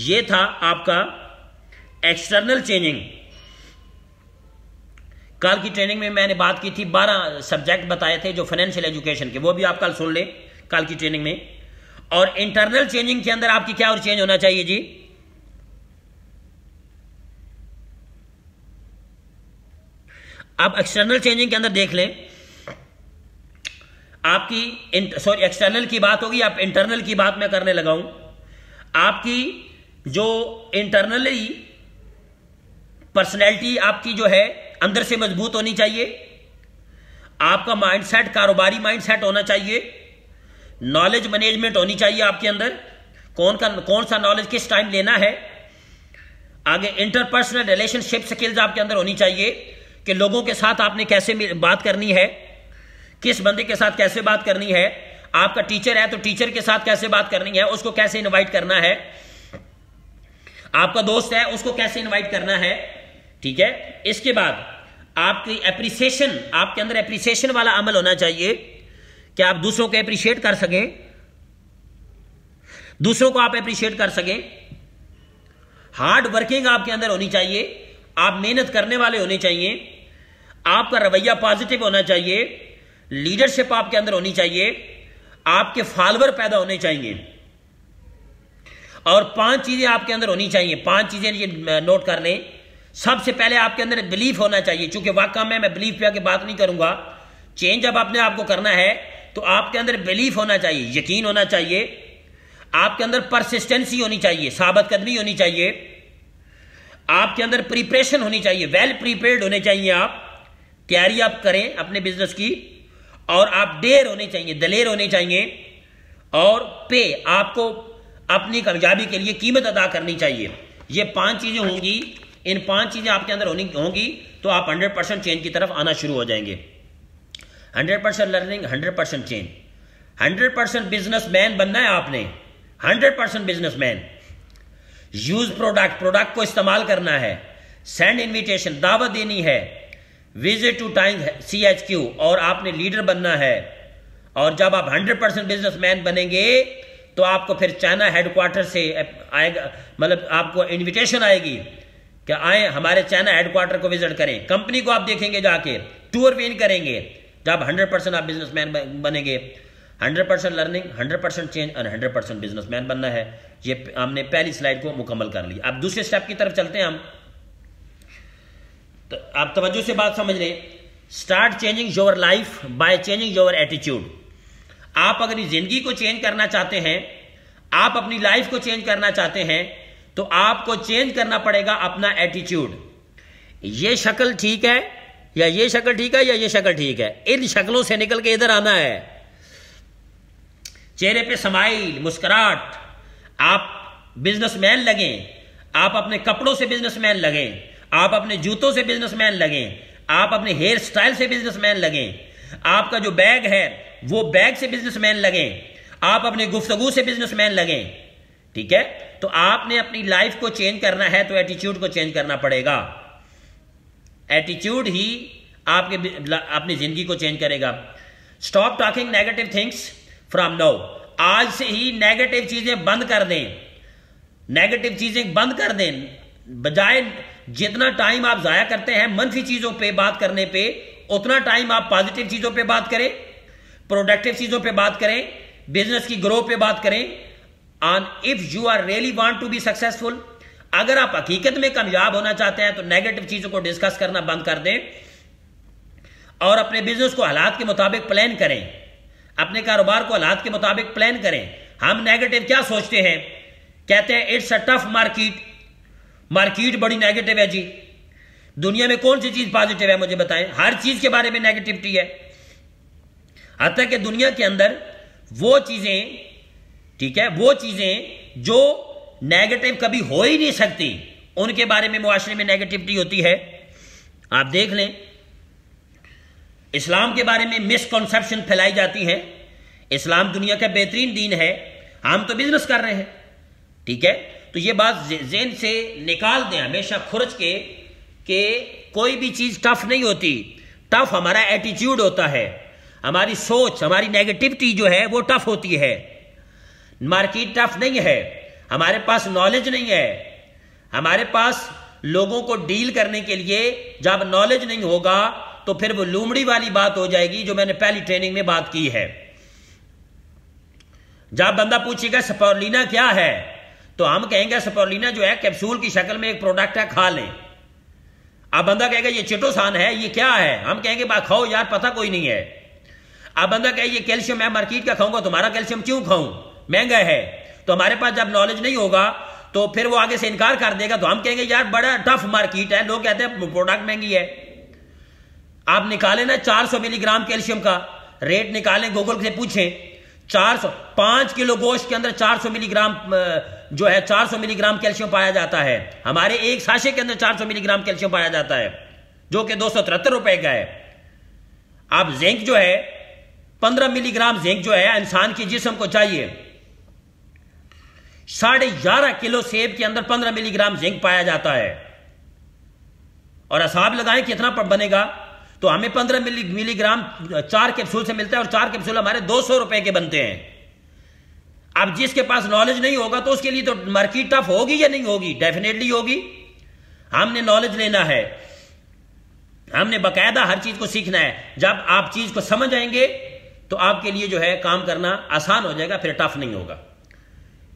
یہ تھا آپ کا ایکسٹرنل چینجنگ. کل کی ٹریننگ میں میں نے بات کی تھی، 12 سبجیکٹ بتائے تھے جو فائنینشیل ایجوکیشن کے، وہ بھی آپ کل سن لیں کل کی ٹریننگ میں. اور انٹرنل چینجنگ کے اندر آپ کی کیا اور چینج ہونا چاہیے جی؟ اب ایکسٹرنل چینجنگ کے اندر دیکھ لیں، آپ کی ایکسٹرنل کی بات ہوگی، آپ انٹرنل کی بات میں کرنے لگا ہوں. آپ کی جو انٹرنلی پرسنالٹی آپ کی جو ہے اندر سے مضبوط ہونی چاہیے. آپ کا مائنڈ سیٹ کاروباری مائنڈ سیٹ ہونا چاہیے. نالج مینجمنٹ ہونی چاہیے آپ کے اندر، کون سا نالج کس ٹائم لینا ہے. آگے انٹرپرسنل ریلیشن شپ سکلز آپ کے اندر ہونی چاہیے کہ لوگوں کے ساتھ آپ نے کیسے بات کرنی ہے، کس بندے کے ساتھ کیسے بات کرنی ہے. آپ کا ٹیچر ہے تو ٹیچر کے ساتھ کیسے بات کرنی ہے، اس کو کیسے انوائٹ کرنا ہے. آپ کا دوست ہے اس کو کیسے انوائٹ کرنا ہے. ٹھیک ہے. اس کے بعد آپ کی اپریسیشن، آپ کے اندر اپریسیشن والا عمل ہونا چاہیے کہ آپ دوسروں کو اپریشیٹ کر سکیں، دوسروں کو آپ اپریشیٹ کر سکیں. ہارڈ ورکنگ آپ کے اندر ہونی چاہیے، آپ محنت کرنے والے ہونے چاہیے، آپ کا رویہ پازیٹو ہونا چاہیے، لیڈرشپ آپ کے اندر ہونی چاہیے، آپ کے فالوور پیدا ہونے چاہیے. اور 5 چیزیں آپ کے اندر ہونی چاہیے. 5 چیزیں یہ نوٹ کر لیں. سب سے پہلے آپ کے اندر بلیف ہونا چاہیے. چونکہ واقعہ میں بلیف پہ آ کے بات نہیں کروں گا. چینج جب اپنے آپ کو کرنا ہے تو آپ کے اندر بلیف ہونا چاہیے، یقین ہونا چاہیے. آپ کے اندر پرسسٹنسی ہونی چاہیے، ثابت قدمی ہونی چاہیے. آپ کے اندر پریپریشن ہونی چاہیے، ویل پریپیئرڈ ہونے چاہیے. آپ تیاری آپ کریں اپنے بزنس کی. اور آپ ڈیر ہونے چاہیے، دلیر ہونے چاہیے. اور پے، آپ کو اپنی کامیابی کے لیے قیمت ادا کرنی چاہیے. یہ 5 چیزیں ہوں گی. ان 5 چیزیں آپ کے اندر ہوں گی تو آپ 100% چینج کی طرف آنا شروع ہو جائیں گے. 100% لرننگ، 100% چینج. 100% بزنس مین بننا ہے آپ نے. 100% بزنس مین. یوز پروڈکٹ کو استعمال کرنا ہے. سینڈ انویٹیشن، دعوت دینی ہے. وزٹ ٹو ٹائم CHQ، اور آپ نے لیڈر بننا ہے. اور جب آپ 100% بزنس مین بنیں گے تو آپ کو پھر چائنا ہیڈ کوارٹر سے آئے گا، مطلب آپ کو انویٹیشن آئے گی کہ آئیں ہمارے چائنا ہیڈ کوارٹر کو وزٹ کریں. کمپنی کو آپ دیکھیں گے جا کے، ٹور وین کریں گے. جب 100% آپ بزنس مین بنیں گے. 100% لرننگ، 100% چینج اور 100% بزنس مین بننا ہے. یہ ہم نے پہلی سلائیڈ کو مکمل کر لی. اب دوسرے سٹیپ کی طرف چلتے ہیں ہم. تو آپ توجہ سے بات سمجھ لیں. Start changing your life by changing your ایٹیچیوڈ. آپ اگر زندگی کو چینج کرنا چاہتے ہیں، آپ اپنی لائف کو چینج کرنا چاہتے ہیں، تو آپ کو چینج کرنا پڑے گا اپنا ایٹیچیوڈ. یہ شکل ٹھیک ہے یا یہ شکل ٹھیک ہے یا یہ شکل ٹھیک ہے، ان شکلوں سے نکل کے ادھر آنا ہے. چہرے پہ سمائل، مسکراہٹ. آپ بزنس مین لگیں. آپ اپنے کپڑوں سے بزنس مین لگیں. آپ اپنے جوتوں سے بزنس مین لگیں. آپ اپنے ہیئر سٹائل سے بزنس مین لگیں. آپ کا جو بیگ ہے وہ بیگ سے بزنس مین لگیں. آپ اپنی گفتگو سے بزنس مین لگیں. ٹھیک ہے. تو آپ نے اپنی لائف کو چینج کرنا ہے تو ایٹیچیوڈ کو چینج کرنا پڑے گا. ایٹیچیوڈ ہی آپ کے اپنی زندگی کو چینج کرے گا. Stop talking negative things from now. آج سے ہی نیگیٹو چیزیں بند کر دیں. نیگیٹو چیزیں بند کر دیں. بجائے جتنا ٹائم آپ ضائع کرتے ہیں منفی چیزوں پہ بات کرنے پہ، اتنا ٹائم آپ پازیٹیو چیزوں پہ بات کریں، پروڈکٹیو چیزوں پہ بات کریں، بزنس کی گرو پہ بات کریں. And if you are really want to be successful، اگر آپ حقیقت میں کامیاب ہونا چاہتے ہیں تو نیگیٹو چیزوں کو ڈسکس کرنا بند کر دیں اور اپنے بزنس کو حالات کے مطابق پلان کریں. اپنے کاروبار کو حالات کے مطابق پلان کریں. ہم نیگیٹو کیا سوچتے ہیں؟ کہتے ہیں it's a tough market. Market بڑی نیگیٹو ہے جی. دنیا میں کون سی چیز پازیٹیو ہے مجھے بتائیں؟ ہر چیز کے بارے میں نیگیٹیوٹی ہے. حتیٰ کہ دنیا کے اندر وہ چیزیں، ٹھیک ہے، وہ چیزیں جو نیگیٹو کبھی ہو ہی نہیں سکتی، ان کے بارے میں معاشرے میں نیگیٹیوٹی ہوتی ہے. آپ دیکھ لیں، اسلام کے بارے میں مسکنسیپشن پھیلائی جاتی ہے. اسلام دنیا کا بہترین دین ہے، ہم تو بزنس کر رہے ہیں. ٹھیک ہے. تو یہ بات ذہن سے نکال دیں ہمیشہ کھرچ کے کہ کوئی بھی چیز ٹف نہیں ہوتی. ٹف ہمارا ایٹیچیوڈ ہوتا ہے، ہماری سوچ، ہماری نیگیٹیوٹی جو ہے وہ ٹف ہوتی ہے. مارکیٹ ٹف نہیں ہے. ہمارے پاس نالج نہیں ہے. ہمارے پاس لوگوں کو ڈیل کرنے کے لیے جب نالج نہیں ہوگا تو پھر وہ لومڑی والی بات ہو جائے گی جو میں نے پہلی ٹریننگ میں بات کی ہے. جب بندہ پوچھے گا سپولینا کیا ہے تو ہم کہیں گے سپولینا جو ہے کیپسول کی شکل میں ایک پروڈکٹ ہے، کھا لیں. اب بندہ کہے گا یہ چٹوسان ہے، یہ کیا ہے؟ ہم کہیں گے بات کھاؤ یار، پتہ کوئی نہیں ہے. اب بندہ کہے یہ کیلشیم میں مارکیٹ کا کھاؤں گا، تمہارا کیلشیم کیوں کھاؤں، مہنگا ہے. تو ہمارے پاس جب نالج نہیں ہوگا تو پھر وہ آگے سے انکار کر دے گا. تو ہم کہیں گے یار بڑا ٹف مارکیٹ ہے، لوگ کہتے ہیں پروڈکٹ مہنگی ہے. آپ نکالیں نا 400 ملی گرام کیلشیم کا ریٹ نکالیں، گوگل سے پوچھیں. 5 کلو گوشت کے اندر 400 ملی گرام جو ہے 400 ملی گرام کیلشیم پایا جاتا ہے. ہمارے ایک ساشے کے اندر 400 ملی گرام کیلشیم پایا جاتا ہے جو کہ 273 روپے کا ہے. اب زنک جو ہے 15 ملی گرام زنک جو ہے انسان کی جسم کو چاہیے. 11.5 کلو سیب کے اندر 15 ملی گرام زنک پایا جاتا ہے. اور حساب لگائیں کتنا بنے گا، تو ہمیں 15 ملی گرام 4 کیپسول سے ملتا ہے، اور 4 کیپسول ہمارے 200 روپے کے بنتے ہیں۔ اب جس کے پاس نالج نہیں ہوگا تو اس کے لیے تو مارکیٹ ٹف ہوگی یا نہیں ہوگی؟ ڈیفینیٹلی ہوگی۔ ہم نے نالج لینا ہے، ہم نے باقاعدہ ہر چیز کو سیکھنا ہے۔ جب آپ چیز کو سمجھ آئیں گے تو آپ کے لیے جو ہے کام کرنا آسان ہو جائے گا، پھر ٹف نہیں ہوگا۔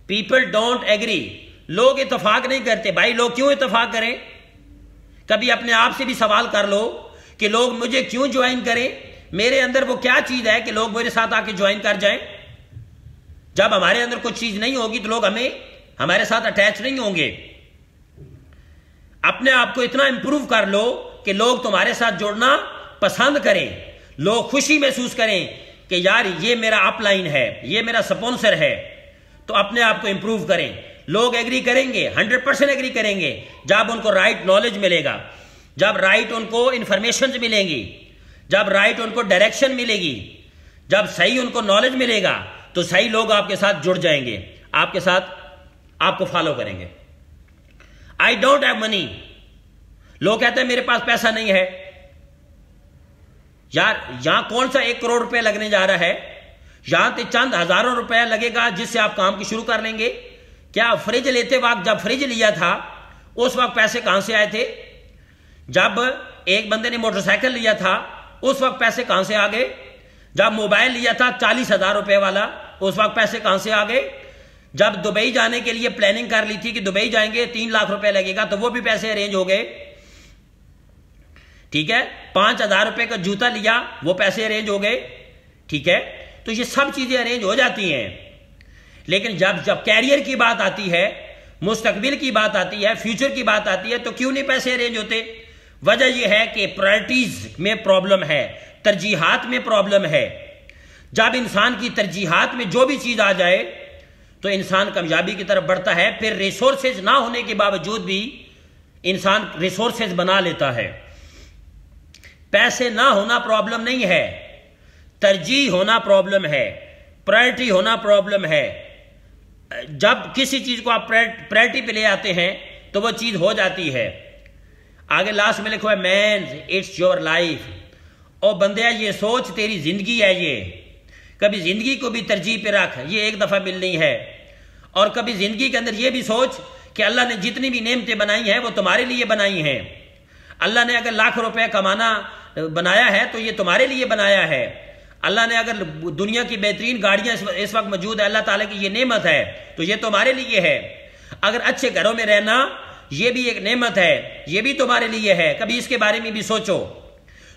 پیپل ڈونٹ ایگری، لوگ اتفاق نہیں کرتے۔ بھائی لوگ کیوں اتفاق کریں؟ کبھی اپنے آپ سے بھی سوال کر لو کہ لوگ مجھے کیوں جوائن کریں، میرے اندر وہ کیا چیز ہے کہ لوگ میرے ساتھ آ کے جوائن کر جائیں؟ جب ہمارے اندر کچھ چیز نہیں ہوگی تو لوگ ہمارے ساتھ اٹیچ نہیں ہوں گے۔ اپنے آپ کو اتنا امپروو کر لو کہ لوگ تمہارے ساتھ جڑنا پسند کریں، لوگ خوشی محسوس کریں کہ یار یہ میرا اپ لائن ہے، یہ میرا سپونسر ہے، تو اپنے آپ کو امپروو کریں۔ لوگ ایگری کریں گے، 100% ایگری کریں گے جب ان کو رائٹ نالج ملے گا، جب رائٹ ان کو انفارمیشن ملیں گی، جب رائٹ ان کو ڈائریکشن ملے گی، جب صحیح ان کو نالج ملے گا تو صحیح لوگ آپ کے ساتھ جڑ جائیں گے، آپ کے ساتھ آپ کو فالو کریں گے۔ آئی ڈونٹ ہیو منی، لوگ کہتے ہیں میرے پاس پیسہ نہیں ہے۔ یار یہاں کون سا 1 کروڑ روپے لگنے جا رہا ہے؟ یہاں تو چند ہزاروں روپے لگے گا جس سے آپ کام کی شروع کر لیں گے۔ کیا فریج لیتے وقت، جب فریج لیا تھا اس وقت پیسے کہاں سے آئے تھے؟ جب ایک بندے نے موٹر سائیکل لیا تھا اس وقت پیسے کہاں سے آ گئے؟ جب موبائل لیا تھا 40,000 روپے والا اس وقت پیسے کہاں سے آ گئے؟ جب دبئی جانے کے لیے پلاننگ کر لی تھی کہ دبئی جائیں گے 3 لاکھ روپے لگے گا تو وہ بھی پیسے ارینج ہو گئے، ٹھیک ہے۔ 5,000 روپے کا جوتا لیا وہ پیسے ارینج ہو گئے، ٹھیک ہے۔ تو یہ سب چیزیں ارینج ہو جاتی ہیں، لیکن جب کیریئر کی بات آتی ہے، مستقبل کی بات آتی ہے، فیوچر کی بات آتی ہے تو کیوں نہیں پیسے ارینج ہوتے؟ وجہ یہ ہے کہ پرائرٹیز میں پرابلم ہے، ترجیحات میں پرابلم ہے۔ جب انسان کی ترجیحات میں جو بھی چیز آ جائے تو انسان کامیابی کی طرف بڑھتا ہے۔ پھر ریسورسز نہ ہونے کے باوجود بھی انسان ریسورسز بنا لیتا ہے۔ پیسے نہ ہونا پرابلم نہیں ہے، ترجیح ہونا پرابلم ہے، پرائرٹی ہونا پرابلم ہے۔ جب کسی چیز کو آپ پرائرٹی پہ لے آتے ہیں تو وہ چیز ہو جاتی ہے۔ آگے لاسٹ میں لکھا ہے مین اٹس یور لائف، او بندیا یہ سوچ تیری زندگی ہے، یہ کبھی زندگی کو بھی ترجیح پہ رکھ، یہ ایک دفعہ ملنی ہے۔ اور کبھی زندگی کے اندر یہ بھی سوچ کہ اللہ نے جتنی بھی نعمتیں بنائی ہیں وہ تمہارے لیے بنائی ہیں۔ اللہ نے اگر لاکھ روپے کمانا بنایا ہے تو یہ تمہارے لیے بنایا ہے۔ اللہ نے اگر دنیا کی بہترین گاڑیاں اس وقت موجود ہے، اللہ تعالیٰ کی یہ نعمت ہے تو یہ تمہارے لیے ہے۔ اگر اچھے گھروں میں رہنا یہ بھی ایک نعمت ہے، یہ بھی تمہارے لیے ہے۔ کبھی اس کے بارے میں بھی سوچو۔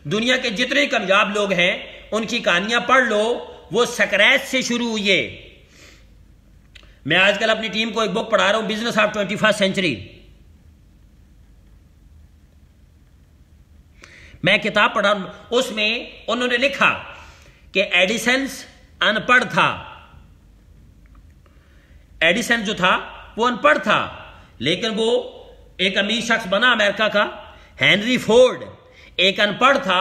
دنیا کے جتنے کامیاب لوگ ہیں ان کی کہانیاں پڑھ لو، وہ سکریچ سے شروع ہوئے۔ میں آج کل اپنی ٹیم کو ایک بک پڑھا رہا ہوں، بزنس آف 21st سینچری۔ میں کتاب پڑھا، اس میں انہوں نے لکھا کہ ایڈیسنس ان پڑھ تھا، ایڈیسن جو تھا وہ ان پڑھ تھا لیکن وہ ایک امیر شخص بنا امریکہ کا۔ ہینری فورڈ ایک ان پڑھ تھا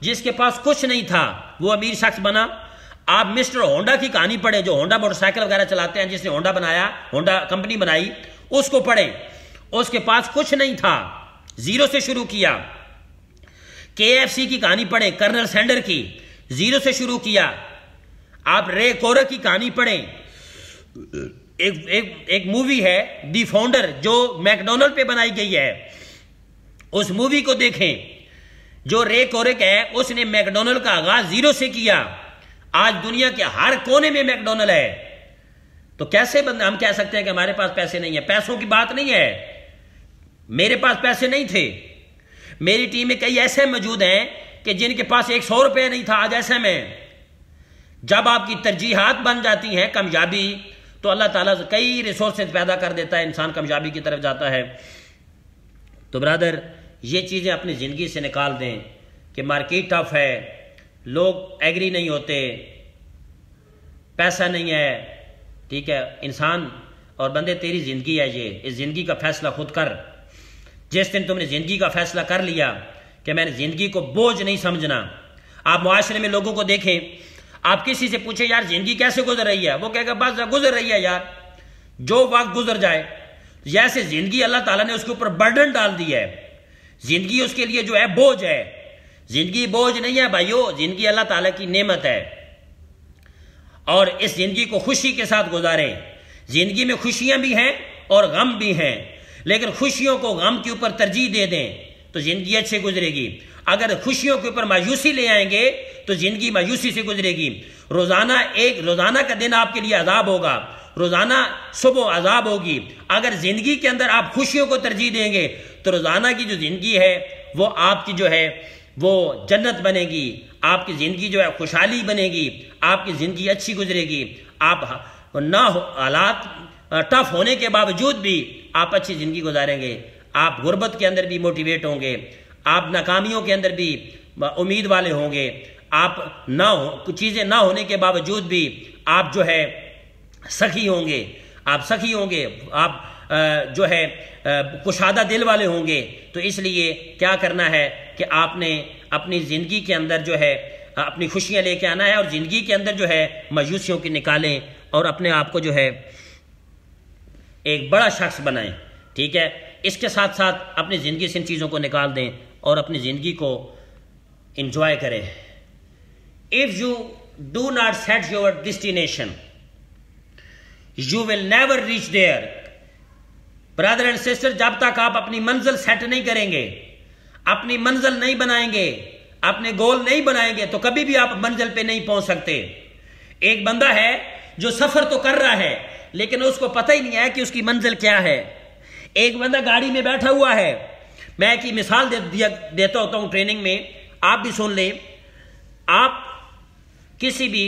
جس کے پاس کچھ نہیں تھا، وہ امیر شخص بنا۔ آپ مسٹر ہونڈا کی کہانی پڑھیں، جو ہونڈا موٹر سائیکل وغیرہ چلاتے ہیں، جس نے ہونڈا بنایا، ہونڈا کمپنی بنائی، اس کو پڑھیں۔ اس کے پاس کچھ نہیں تھا، زیرو سے شروع کیا۔ KFC کی کہانی پڑھیں، کرنل سینڈر کی، زیرو سے شروع کیا۔ آپ رے کورر کی کہانی پڑھیں، ایک مووی ہے دی فاؤنڈر جو میکڈونلڈ پہ بنائی گئی ہے، اس مووی کو دیکھیں۔ جو رے کورک ہے اس نے میکڈونلڈ کا آغاز زیرو سے کیا، آج دنیا کے ہر کونے میں میکڈونلڈ ہے۔ تو کیسے ہم کہہ سکتے ہیں کہ ہمارے پاس پیسے نہیں ہیں؟ پیسوں کی بات نہیں ہے، میرے پاس پیسے نہیں تھے، میری ٹیم میں کئی ایسے موجود ہیں کہ جن کے پاس 100 روپے نہیں تھا آج ایسے میں۔ جب آپ کی ترجیحات بن جاتی ہیں کامیابی تو اللہ تعالیٰ سے کئی ریسورسز پیدا کر دیتا ہے، انسان کامیابی کی طرف جاتا ہے۔ تو برادر یہ چیزیں اپنی زندگی سے نکال دیں کہ مارکیٹ ٹف ہے، لوگ ایگری نہیں ہوتے، پیسہ نہیں ہے، ٹھیک ہے۔ انسان اور بندے تیری زندگی ہے، یہ اس زندگی کا فیصلہ خود کر۔ جس دن تم نے زندگی کا فیصلہ کر لیا کہ میں نے زندگی کو بوجھ نہیں سمجھنا۔ آپ معاشرے میں لوگوں کو دیکھیں، آپ کسی سے پوچھیں یار زندگی کیسے گزر رہی ہے، وہ کہے گا بس گزر رہی ہے یار، جو وقت گزر جائے۔ جیسے زندگی اللہ تعالیٰ نے اس کے اوپر برڈن ڈال دی ہے، زندگی اس کے لیے جو ہے بوجھ ہے. زندگی بوجھ نہیں ہے بھائیو، زندگی اللہ تعالیٰ کی نعمت ہے، اور اس زندگی کو خوشی کے ساتھ گزاریں. زندگی میں خوشیاں بھی ہیں اور غم بھی ہیں، لیکن خوشیوں کو غم کے اوپر ترجیح دے دیں تو زندگی اچھے گزرے گی. اگر خوشیوں کے اوپر مایوسی لے آئیں گے تو زندگی مایوسی سے گزرے گی. روزانہ کا دن آپ کے لیے عذاب ہوگا، روزانہ صبح عذاب ہوگی. اگر زندگی کے اندر آپ خوشیوں کو ترجیح دیں گے تو روزانہ کی جو زندگی ہے وہ آپ کی جو ہے وہ جنت بنے گی. آپ کی زندگی جو ہے خوشحالی بنے گی، آپ کی زندگی اچھی گزرے گی. آپ حالات ٹف ہونے کے باوجود بھی آپ اچھی زندگی گزاریں گے. آپ غربت کے اندر بھی موٹیویٹ ہوں گے، آپ ناکامیوں کے اندر بھی امید والے ہوں گے. آپ چیزیں نہ ہونے کے باوجود بھی آپ جو ہے سخی ہوں گے، آپ جو ہے کشادہ دل والے ہوں گے. تو اس لیے کیا کرنا ہے کہ آپ نے اپنی زندگی کے اندر جو ہے اپنی خوشیاں لے کے آنا ہے، اور زندگی کے اندر جو ہے مایوسیوں کی نکالیں اور اپنے آپ کو جو ہے ایک بڑا شخص بنائیں. ٹھیک ہے، اس کے ساتھ ساتھ اپنی زندگی سے ان چیزوں کو نکال دیں اور اپنی زندگی کو انجوائے کریں. If you do not set your destination, you will never reach there. Brother and sister, جب تک آپ اپنی منزل سیٹ نہیں کریں گے، اپنی منزل نہیں بنائیں گے، اپنے گول نہیں بنائیں گے تو کبھی بھی آپ منزل پہ نہیں پہنچ سکتے. ایک بندہ ہے جو سفر تو کر رہا ہے لیکن اس کو پتہ ہی نہیں ہے کہ اس کی منزل کیا ہے. ایک بندہ گاڑی میں بیٹھا ہوا ہے. میں ایک ہی مثال دیتا ہوتا ہوں ٹریننگ میں، آپ بھی سن لیں. آپ کسی بھی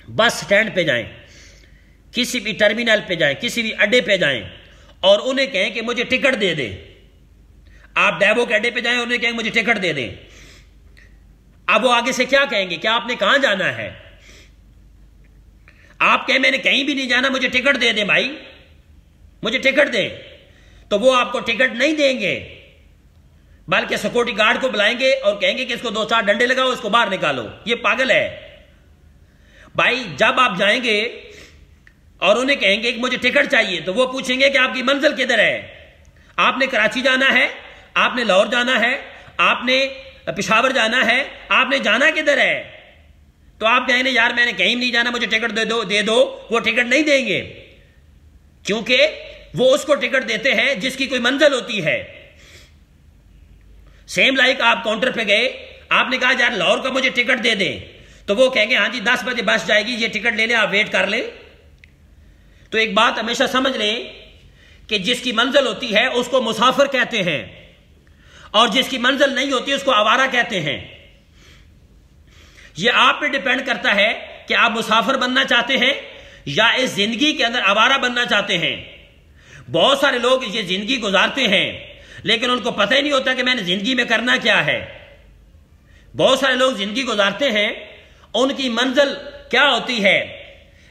بس سٹینڈ پہ جائیں، کسی بھی ٹرمینل پہ جائیں، کسی بھی اڈے پہ جائیں اور انہیں کہیں کہ مجھے ٹکٹ دے دیں. آپ ڈیبو کے اڈے پہ جائیں، انہیں کہیں مجھے ٹکٹ دے دیں. اب وہ آگے سے کیا کہیں گے؟ کیا آپ نے کہاں جانا ہے؟ آپ کہیں میں نے کہیں بھی نہیں جانا، مجھے ٹکٹ دے دیں بھائی، مجھے ٹکٹ دیں. تو وہ آپ کو ٹکٹ نہیں دیں گے، بلکہ سیکورٹی گارڈ کو بلائیں گے اور کہیں گے کہ اس کو 2-4 ڈنڈے لگاؤ، اس کو باہر نکالو. یہ پاگل ہے بھائی. جب آپ جائیں گے اور انہیں کہیں گے کہ مجھے ٹکٹ چاہیے تو وہ پوچھیں گے کہ آپ کی منزل کدھر ہے؟ آپ نے کراچی جانا ہے، آپ نے لاہور جانا ہے، آپ نے پشاور جانا ہے، آپ نے جانا کدھر ہے؟ تو آپ کہیں گے یار میں نے کہیں نہیں جانا، مجھے ٹکٹ دے دو. وہ ٹکٹ نہیں دیں گے کیونکہ وہ اس کو ٹکٹ دیتے ہیں جس کی کوئی منزل ہوتی ہے. سیم لائک آپ کاؤنٹر پہ گئے، آپ نے کہا یار لاہور کا مجھے ٹکٹ دے دیں، تو وہ کہیں گے ہاں جی 10 بجے بس جائے گی، یہ ٹکٹ لے لیں، آپ ویٹ کر لیں. تو ایک بات ہمیشہ سمجھ لیں کہ جس کی منزل ہوتی ہے اس کو مسافر کہتے ہیں، اور جس کی منزل نہیں ہوتی اس کو آوارہ کہتے ہیں. یہ آپ پہ ڈیپینڈ کرتا ہے کہ آپ مسافر بننا چاہتے ہیں یا اس زندگی کے اندر آوارہ بننا چاہتے ہیں. بہت سارے لوگ یہ زندگی گزارتے ہیں لیکن ان کو پتہ ہی نہیں ہوتا کہ میں نے زندگی میں کرنا کیا ہے. بہت سارے لوگ زندگی گزارتے ہیں، ان کی منزل کیا ہوتی ہے؟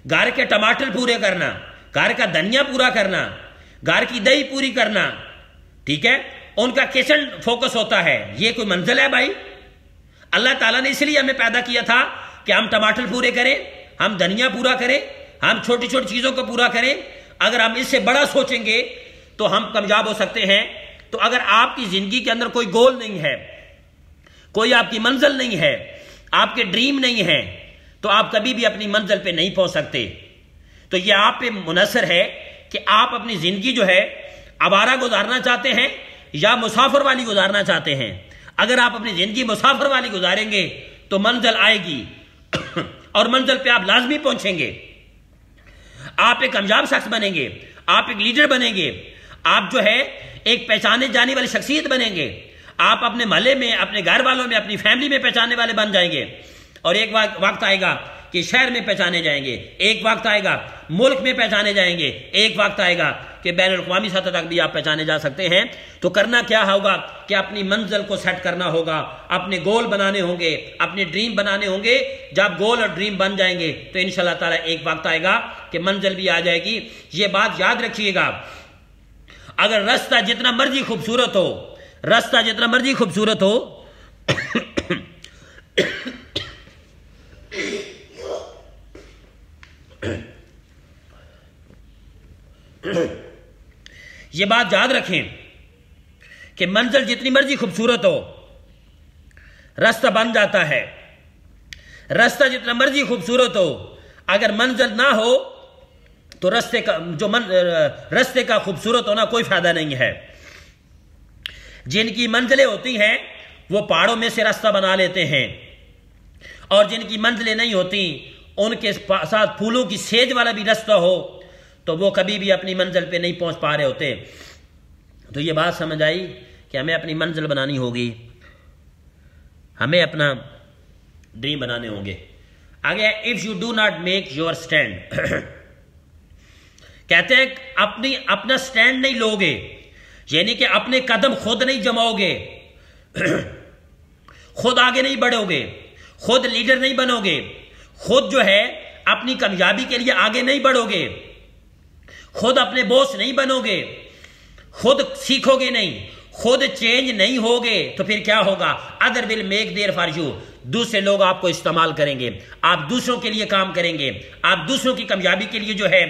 گھر کے ٹماٹر پورے کرنا، گھر کا دھنیا پورا کرنا، گھر کی دہی پوری کرنا. ٹھیک ہے، ان کا کچن فوکس ہوتا ہے. یہ کوئی منزل ہے بھائی؟ اللہ تعالیٰ نے اس لیے ہمیں پیدا کیا تھا کہ ہم ٹماٹر پورے کریں، ہم دھنیا پورا کریں، ہم چھوٹی چھوٹی چیزوں کو پورا کریں. اگر ہم اس سے بڑا سوچیں گے تو ہم کامیاب ہو سکتے ہیں. تو اگر آپ کی زندگی کے اندر کوئی گول نہیں ہے، کوئی آپ کی منزل نہیں ہے، آپ کے ڈریم نہیں ہے، تو آپ کبھی بھی اپنی منزل پہ نہیں پہنچ سکتے. تو یہ آپ پہ منحصر ہے کہ آپ اپنی زندگی جو ہے آوارہ گزارنا چاہتے ہیں یا مسافر والی گزارنا چاہتے ہیں. اگر آپ اپنی زندگی مسافر والی گزاریں گے تو منزل آئے گی اور منزل پہ آپ لازمی پہنچیں گے. آپ ایک کامیاب شخص بنیں گے، آپ ایک لیڈر بنیں گے، آپ جو ہے ایک پہچانے جانے والی شخصیت بنیں گے. آپ اپنے محلے میں، اپنے گھر والوں میں، اپنی فیملی میں پہچانے والے بن جائیں گے. اور ایک وقت آئے گا کہ شہر میں پہچانے جائیں گے، ایک وقت آئے گا ملک میں پہچانے جائیں گے، ایک وقت آئے گا کہ بین الاقوامی سطح تک بھی آپ پہچانے جا سکتے ہیں. تو کرنا کیا ہوگا کہ اپنی منزل کو سیٹ کرنا ہوگا، اپنے گول بنانے ہوں گے، اپنے ڈریم بنانے ہوں گے. جب گول اور ڈریم بن جائیں گے تو انشاءاللہ تعالیٰ ایک وقت آئے گا کہ منزل بھی آ جائے گی. یہ بات یاد رکھیے گا، اگر رستہ جتنا مرضی خوبصورت ہو، رستہ جتنا مرضی خوبصورت ہو یہ بات یاد رکھیں کہ منزل جتنی مرضی خوبصورت ہو راستہ بن جاتا ہے. راستہ جتنا مرضی خوبصورت ہو اگر منزل نہ ہو تو راستے کا خوبصورت ہونا کوئی فائدہ نہیں ہے. جن کی منزلیں ہوتی ہیں وہ پہاڑوں میں سے راستہ بنا لیتے ہیں، اور جن کی منزلیں نہیں ہوتی ان کے ساتھ پھولوں کی سیج والا بھی راستہ ہو تو وہ کبھی بھی اپنی منزل پہ نہیں پہنچ پا رہے ہوتے. تو یہ بات سمجھ آئی کہ ہمیں اپنی منزل بنانی ہوگی، ہمیں اپنا ڈریم بنانے ہوں گے. آگے if you do not make your stand, کہتے ہیں اپنا اسٹینڈ نہیں لو گے، یعنی کہ اپنے قدم خود نہیں جماؤ گے، خود آگے نہیں بڑھو گے، خود لیڈر نہیں بنو گے، خود جو ہے اپنی کامیابی کے لیے آگے نہیں بڑھو گے، خود اپنے باس نہیں بنو گے، خود سیکھو گے نہیں، خود چینج نہیں ہوگے تو پھر کیا ہوگا؟ Other will make there for you, دوسرے لوگ آپ کو استعمال کریں گے، آپ دوسروں کے لیے کام کریں گے، آپ دوسروں کی کامیابی کے لیے جو ہے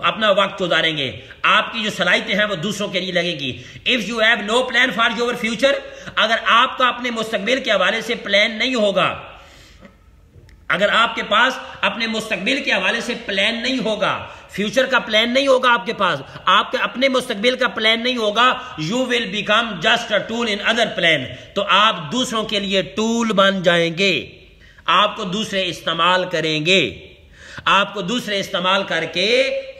اپنا وقت گزاریں گے، آپ کی جو صلاحیتیں ہیں وہ دوسروں کے لیے لگے گی. If you have no plan for your future, اگر آپ کا اپنے مستقبل کے حوالے سے پلان نہیں ہوگا، اگر آپ کے پاس اپنے مستقبل کے حوالے سے پلان نہیں ہوگا، فیوچر کا پلان نہیں ہوگا آپ کے پاس، آپ کے اپنے مستقبل کا پلان نہیں ہوگا، you will become just a tool in other plan, تو آپ دوسروں کے لیے ٹول بن جائیں گے، آپ کو دوسرے استعمال کریں گے، آپ کو دوسرے استعمال کر کے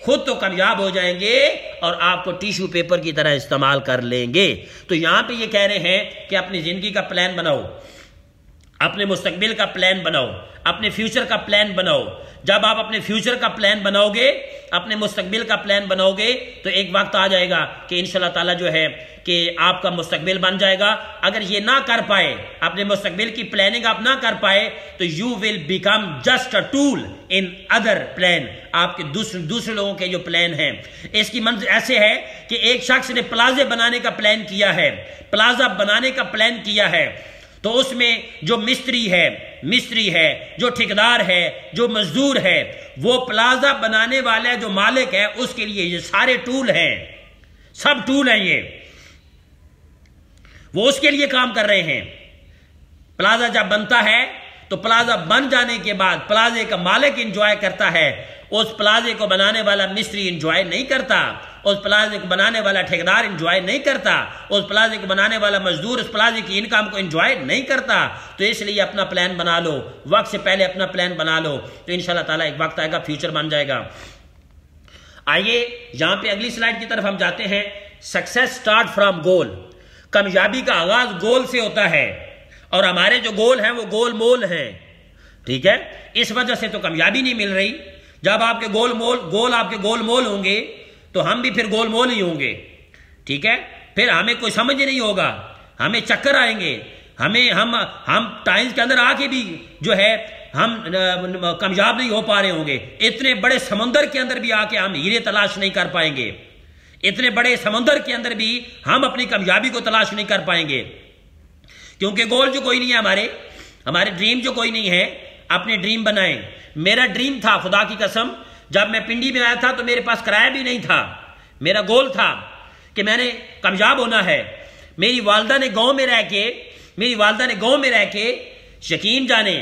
خود تو کامیاب ہو جائیں گے اور آپ کو ٹیشو پیپر کی طرح استعمال کر لیں گے. تو یہاں پہ یہ کہہ رہے ہیں کہ اپنی زندگی کا پلان بناؤ، اپنے مستقبل کا پلان بناؤ، اپنے فیوچر کا پلان بناؤ. جب آپ اپنے فیوچر کا پلان بناؤ گے، اپنے مستقبل کا پلان بناؤ گے تو ایک وقت آ جائے گا کہ انشاءاللہ تعالیٰ جو ہے کہ آپ کا مستقبل بن جائے گا. اگر یہ نہ کر پائے، اپنے مستقبل کی پلاننگ آپ نہ کر پائے تو you will become just a tool in other plan, آپ کے دوسرے لوگوں کے جو پلان ہیں. اس کی منظر ایسے ہے کہ ایک شخص نے پلازے بنانے کا پلان کیا ہے، پلازہ بنانے کا پلان کیا ہے، تو اس میں جو مستری ہے، جو ٹھیکیدار ہے، جو مزدور ہے، وہ پلازہ بنانے والا جو مالک ہے اس کے لیے یہ سارے ٹول ہیں، سب ٹول ہیں، یہ وہ اس کے لیے کام کر رہے ہیں. پلازہ جب بنتا ہے تو پلازہ بن جانے کے بعد پلازے کا مالک انجوائے کرتا ہے، اس پلازے کو بنانے والا مستری انجوائے نہیں کرتا، اس پلازے کو بنانے والا ٹھیکیدار انجوائے نہیں کرتا، اس پلازے کو بنانے والا مزدور اس پلازے کی انکم کو انجوائے نہیں کرتا. تو اس لیے اپنا پلان بنا لو، وقت سے پہلے اپنا پلان بنا لو تو انشاءاللہ تعالیٰ ایک وقت آئے گا فیوچر بن جائے گا. آئیے یہاں پہ اگلی سلائیڈ کی طرف ہم جاتے ہیں. سکسیس سٹارٹ فرام گول، کامیابی کا آغاز گول سے ہوتا ہے، اور ہمارے جو گول ہیں وہ گول مول ہیں. ٹھیک ہے، اس وجہ سے تو کامیابی نہیں مل رہی. جب آپ کے گول آپ کے گول مول ہوں گے تو ہم بھی پھر گول مول ہی ہوں گے. ٹھیک ہے، پھر ہمیں کوئی سمجھ نہیں ہوگا، ہمیں چکر آئیں گے، ہم ٹائمز کے اندر آ کے بھی جو ہے ہم کامیاب نہیں ہو پا رہے ہوں گے. اتنے بڑے سمندر کے اندر بھی آ کے ہم ہیرے تلاش نہیں کر پائیں گے، اتنے بڑے سمندر کے اندر بھی ہم اپنی کامیابی کو تلاش نہیں کر پائیں گے، کیونکہ گول جو کوئی نہیں ہے، ہمارے ڈریم جو کوئی نہیں ہے. اپنے ڈریم بنائیں. میرا ڈریم تھا خدا کی قسم، جب میں پنڈی میں آیا تھا تو میرے پاس کرایہ بھی نہیں تھا. میرا گول تھا کہ میں نے کامیاب ہونا ہے. میری والدہ نے گاؤں میں رہ کے یقین جانے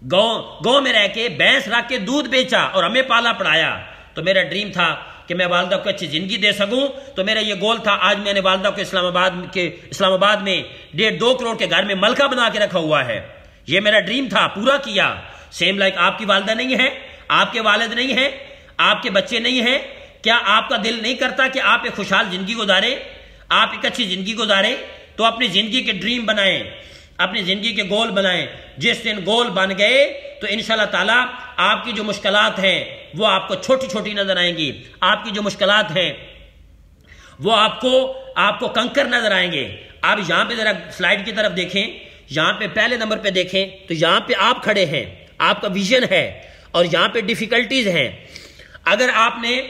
گاؤں میں رہ کے بھینس رکھ کے دودھ بیچا اور ہمیں پالا پڑھایا. تو میرا ڈریم تھا کہ میں والدہ کو اچھی زندگی دے سکوں. تو میرا یہ گول تھا. آج میں نے والدہ کو اسلام آباد میں 1.5-2 کروڑ کے گھر میں ملکہ بنا کے رکھا ہوا ہے. یہ میرا ڈریم تھا، پورا کیا. سیم لائک آپ کی والدہ نہیں ہے، آپ کے والد نہیں ہیں، آپ کے بچے نہیں ہیں. کیا آپ کا دل نہیں کرتا کہ آپ ایک خوشحال زندگی گزاریں، آپ ایک اچھی زندگی گزاریں؟ تو اپنی زندگی کے ڈریم بنائیں، اپنی زندگی کے گول بنائیں. جس دن گول بن گئے تو انشاءاللہ تعالیٰ آپ کی جو مشکلات ہیں وہ آپ کو چھوٹی چھوٹی نظر آئیں گی. آپ کی جو مشکلات ہیں وہ آپ کو کنکر نظر آئیں گے. آپ یہاں پہ ذرا سلائیڈ کی طرف دیکھیں، یہاں پہ پہلے نمبر پہ دیکھیں تو یہاں پہ آپ کھڑے ہیں، آپ کا ویژن ہے، اور یہاں پہ ڈیفیکلٹیز ہیں. اگر آپ نے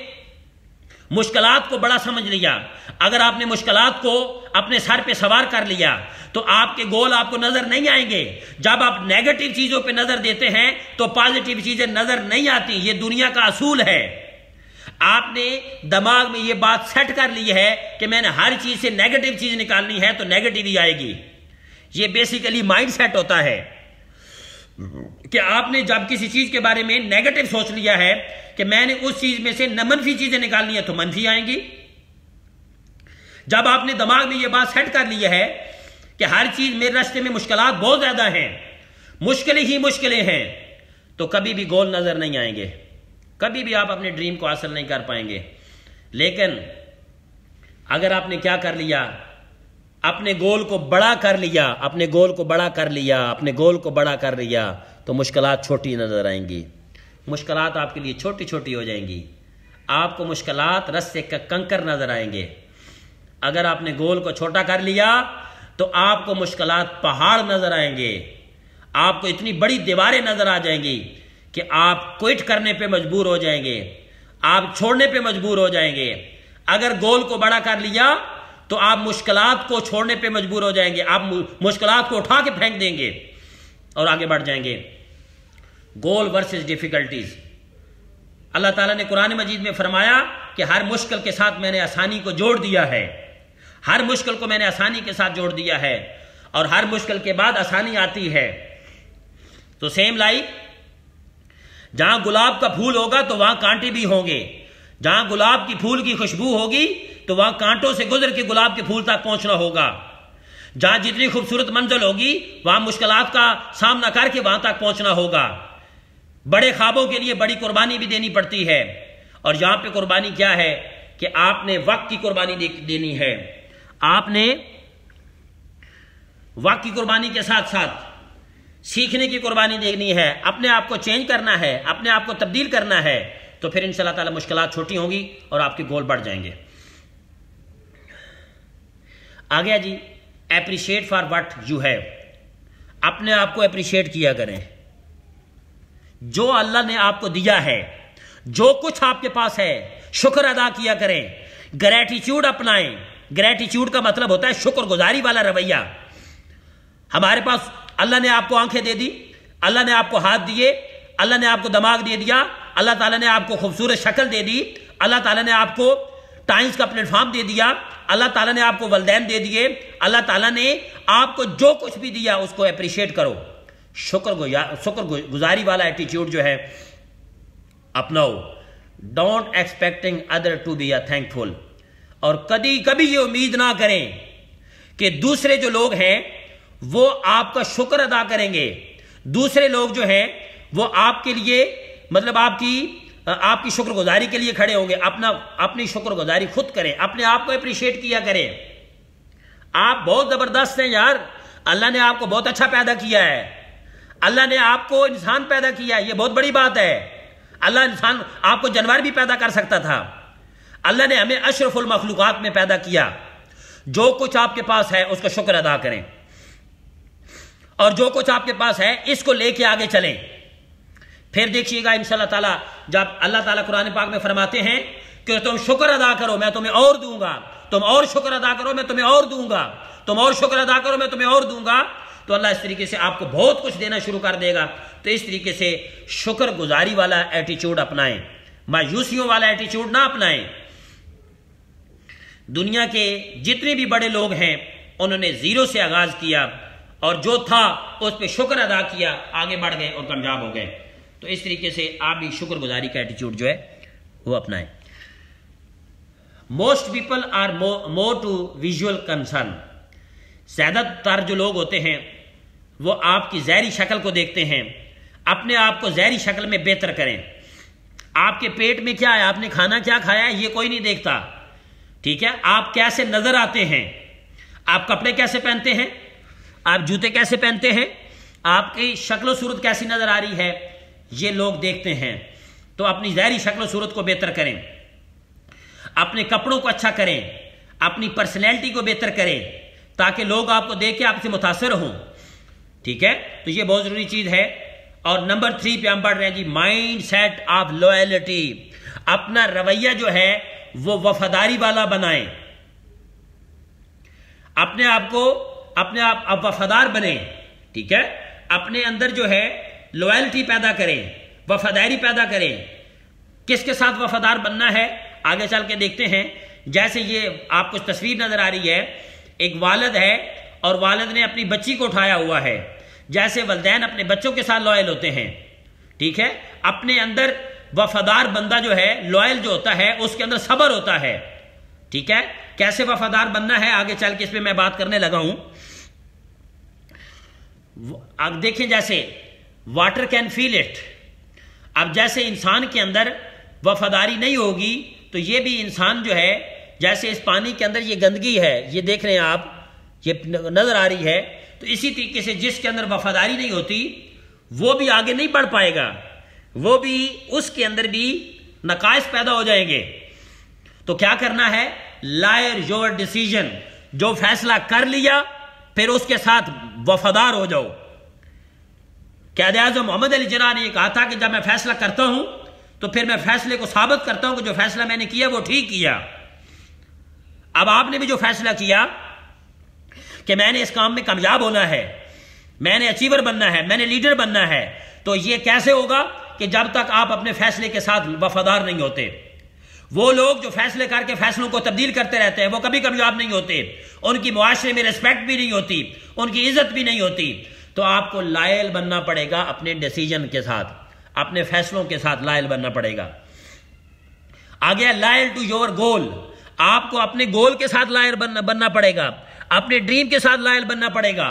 مشکلات کو بڑا سمجھ لیا، اگر آپ نے مشکلات کو اپنے سر پہ سوار کر لیا تو آپ کے گول آپ کو نظر نہیں آئیں گے. جب آپ نیگیٹو چیزوں پہ نظر دیتے ہیں تو پازیٹیو چیزیں نظر نہیں آتی. یہ دنیا کا اصول ہے. آپ نے دماغ میں یہ بات سیٹ کر لی ہے کہ میں نے ہر چیز سے نیگیٹو چیز نکالنی ہے تو نیگیٹو ہی آئے گی. یہ بیسیکلی مائنڈ سیٹ ہوتا ہے کہ آپ نے جب کسی چیز کے بارے میں نیگیٹو سوچ لیا ہے کہ میں نے اس چیز میں سے منفی چیزیں نکالنی ہے تو منفی آئیں گی. جب آپ نے دماغ میں یہ بات سیٹ کر لی ہے کہ ہر چیز میرے راستے میں مشکلات بہت زیادہ ہیں، مشکلیں ہی مشکلیں ہیں، تو کبھی بھی گول نظر نہیں آئیں گے، کبھی بھی آپ اپنے ڈریم کو حاصل نہیں کر پائیں گے. لیکن اگر آپ نے کیا کر لیا، اپنے گول کو بڑا کر لیا، اپنے گول کو بڑا کر لیا، اپنے گول کو بڑا کر لیا، تو مشکلات چھوٹی نظر آئیں گی. مشکلات آپ کے لیے چھوٹی چھوٹی ہو جائیں گی. آپ کو مشکلات رستے کا کنکر نظر آئیں گے. اگر آپ نے گول کو چھوٹا کر لیا تو آپ کو مشکلات پہاڑ نظر آئیں گے. آپ کو اتنی بڑی دیواریں نظر آ جائیں گی کہ آپ کوئٹ کرنے پہ مجبور ہو جائیں گے، آپ چھوڑنے پہ مجبور ہو جائیں گے. اگر گول کو بڑا کر لیا تو آپ مشکلات کو چھوڑنے پہ مجبور ہو جائیں گے، آپ مشکلات کو اٹھا کے پھینک دیں گے اور آگے بڑھ جائیں گے. گول ورسز ڈیفیکلٹیز. اللہ تعالیٰ نے قرآن مجید میں فرمایا کہ ہر مشکل کے ساتھ میں نے آسانی کو جوڑ دیا ہے، ہر مشکل کو میں نے آسانی کے ساتھ جوڑ دیا ہے، اور ہر مشکل کے بعد آسانی آتی ہے. تو سیم لائک جہاں گلاب کا پھول ہوگا تو وہاں کانٹے بھی ہوں گے، جہاں گلاب کی پھول کی خوشبو ہوگی تو وہاں کانٹوں سے گزر کے گلاب کے پھول تک پہنچنا ہوگا. جہاں جتنی خوبصورت منزل ہوگی وہاں مشکلات کا سامنا کر کے وہاں تک پہنچنا ہوگا. بڑے خوابوں کے لیے بڑی قربانی بھی دینی پڑتی ہے، اور یہاں پہ قربانی کیا ہے کہ آپ نے وقت کی قربانی دینی ہے. آپ نے وقت کی قربانی کے ساتھ ساتھ سیکھنے کی قربانی دینی ہے، اپنے آپ کو چینج کرنا ہے، اپنے آپ کو تبدیل کرنا ہے. تو پھر انشاءاللہ تعالی مشکلات چھوٹی ہوں گی اور آپ کے گول بڑھ جائیں گے. آگیا جی، appreciate for what you have. اپنے آپ کو اپریشیٹ کیا کریں. جو اللہ نے آپ کو دیا ہے، جو کچھ آپ کے پاس ہے، شکر ادا کیا کریں. گریٹیچیوڈ اپنائیں. گریٹیچیوڈ کا مطلب ہوتا ہے شکر گزاری والا رویہ. ہمارے پاس اللہ نے آپ کو آنکھیں دے دی، اللہ نے آپ کو ہاتھ دیے، اللہ نے آپ کو دماغ دے دیا، اللہ تعالیٰ نے آپ کو خوبصورت شکل دے دی، اللہ تعالیٰ نے آپ کو ٹائمز کا پلیٹ فارم دے دیا، اللہ تعالیٰ نے آپ کو والدین دے دیے، اللہ تعالیٰ نے آپ کو جو کچھ بھی دیا اس کو اپریشیٹ کرو. شکر گزاری والا ایٹیچیوڈ جو ہے اپناؤ. Don't expecting other to be thankful. اور کبھی یہ امید نہ کریں کہ دوسرے جو لوگ ہیں وہ آپ کا شکر ادا کریں گے. دوسرے لوگ جو ہیں وہ آپ کے لیے مطلب آپ کی شکر گزاری کے لیے کھڑے ہوں گے. اپنی شکر گزاری خود کریں، اپنے آپ کو اپریشیٹ کیا کریں. آپ بہت زبردست ہیں یار، اللہ نے آپ کو بہت اچھا پیدا کیا ہے، اللہ نے آپ کو انسان پیدا کیا ہے، یہ بہت بڑی بات ہے. اللہ آپ کو جانور بھی پیدا کر سکتا تھا. اللہ نے ہمیں اشرف المخلوقات میں پیدا کیا. جو کچھ آپ کے پاس ہے اس کا شکر ادا کریں، اور جو کچھ آپ کے پاس ہے اس کو لے کے آگے چلیں. پھر دیکھیے گا انشاءاللہ تعالیٰ جب اللہ تعالیٰ قرآن پاک میں فرماتے ہیں کہ تم شکر ادا کرو میں تمہیں اور دوں گا، تم اور شکر ادا کرو میں تمہیں اور دوں گا، تم اور شکر ادا کرو میں تمہیں اور دوں گا. تو اللہ اس طریقے سے آپ کو بہت کچھ دینا شروع کر دے گا. تو اس طریقے سے شکر گزاری والا ایٹیچیوڈ اپنائیں، مایوسیوں والا ایٹیچیوڈ نہ اپنائیں. دنیا کے جتنے بھی بڑے لوگ ہیں انہوں نے زیرو سے آغاز کیا اور جو تھا اس پہ شکر ادا کیا، آگے بڑھ گئے اور کامیاب ہو گئے. تو اس طریقے سے آپ بھی شکر گزاری کا ایٹیچیوڈ جو ہے وہ اپنائیں. Most people are more to visual concern. زیادہ تر جو لوگ ہوتے ہیں وہ آپ کی ظاہری شکل کو دیکھتے ہیں. اپنے آپ کو ظاہری شکل میں بہتر کریں. آپ کے پیٹ میں کیا ہے، آپ نے کھانا کیا کھایا ہے، یہ کوئی نہیں دیکھتا. ٹھیک ہے، آپ کیسے نظر آتے ہیں، آپ کپڑے کیسے پہنتے ہیں، آپ جوتے کیسے پہنتے ہیں، آپ کی شکل و صورت کیسی نظر آ رہی ہے، یہ لوگ دیکھتے ہیں. تو اپنی ظاہری شکل و صورت کو بہتر کریں، اپنے کپڑوں کو اچھا کریں، اپنی پرسنالٹی کو بہتر کریں تاکہ لوگ آپ کو دیکھ کے آپ سے متاثر ہوں. ٹھیک ہے، تو یہ بہت ضروری چیز ہے. اور نمبر 3 پہ ہم پڑھ رہے ہیں جی، مائنڈ سیٹ آف لویلٹی. اپنا رویہ جو ہے وہ وفاداری والا بنائیں. اپنے آپ وفادار بنیں. ٹھیک ہے، اپنے اندر جو ہے لویلٹی پیدا کریں، وفاداری پیدا کریں. کس کے ساتھ وفادار بننا ہے آگے چل کے دیکھتے ہیں. جیسے یہ آپ کو تصویر نظر آ رہی ہے، ایک والد ہے اور والد نے اپنی بچی کو اٹھایا ہوا ہے. جیسے والدین اپنے بچوں کے ساتھ لائل ہوتے ہیں، ٹھیک ہے، اپنے اندر وفادار بندہ جو ہے، لائل جو ہوتا ہے، اس کے اندر صبر ہوتا ہے. ٹھیک ہے، کیسے وفادار بننا ہے آگے چل کے اس پہ میں بات کرنے لگا ہوں. اب دیکھیں جیسے واٹر کین فیل اٹ. اب جیسے انسان کے اندر وفاداری نہیں ہوگی تو یہ بھی انسان جو ہے، جیسے اس پانی کے اندر یہ گندگی ہے، یہ دیکھ رہے ہیں آپ، یہ نظر آ رہی ہے، تو اسی طریقے سے جس کے اندر وفاداری نہیں ہوتی وہ بھی آگے نہیں بڑھ پائے گا، وہ بھی اس کے اندر بھی نقائص پیدا ہو جائیں گے. تو کیا کرنا ہے؟ Lawyer your decision. جو فیصلہ کر لیا پھر اس کے ساتھ وفادار ہو جاؤ. قائد اعظم محمد علی جناح نے یہ کہا تھا کہ جب میں فیصلہ کرتا ہوں تو پھر میں فیصلے کو ثابت کرتا ہوں کہ جو فیصلہ میں نے کیا وہ ٹھیک کیا. اب آپ نے بھی جو فیصلہ کیا کہ میں نے اس کام میں کامیاب ہونا ہے، میں نے اچیور بننا ہے، میں نے لیڈر بننا ہے، تو یہ کیسے ہوگا کہ جب تک آپ اپنے فیصلے کے ساتھ وفادار نہیں ہوتے. وہ لوگ جو فیصلے کر کے فیصلوں کو تبدیل کرتے رہتے ہیں وہ کبھی کامیاب نہیں ہوتے، ان کی معاشرے میں ریسپیکٹ بھی نہیں ہوتی، ان کی عزت بھی نہیں ہوتی. تو آپ کو لائل بننا پڑے گا اپنے ڈیسیجن کے ساتھ، اپنے فیصلوں کے ساتھ لائل بننا پڑے گا. آگے لائل ٹو یور گول. آپ کو اپنے گول کے ساتھ لائل بننا پڑے گا، اپنے ڈریم کے ساتھ لائل بننا پڑے گا،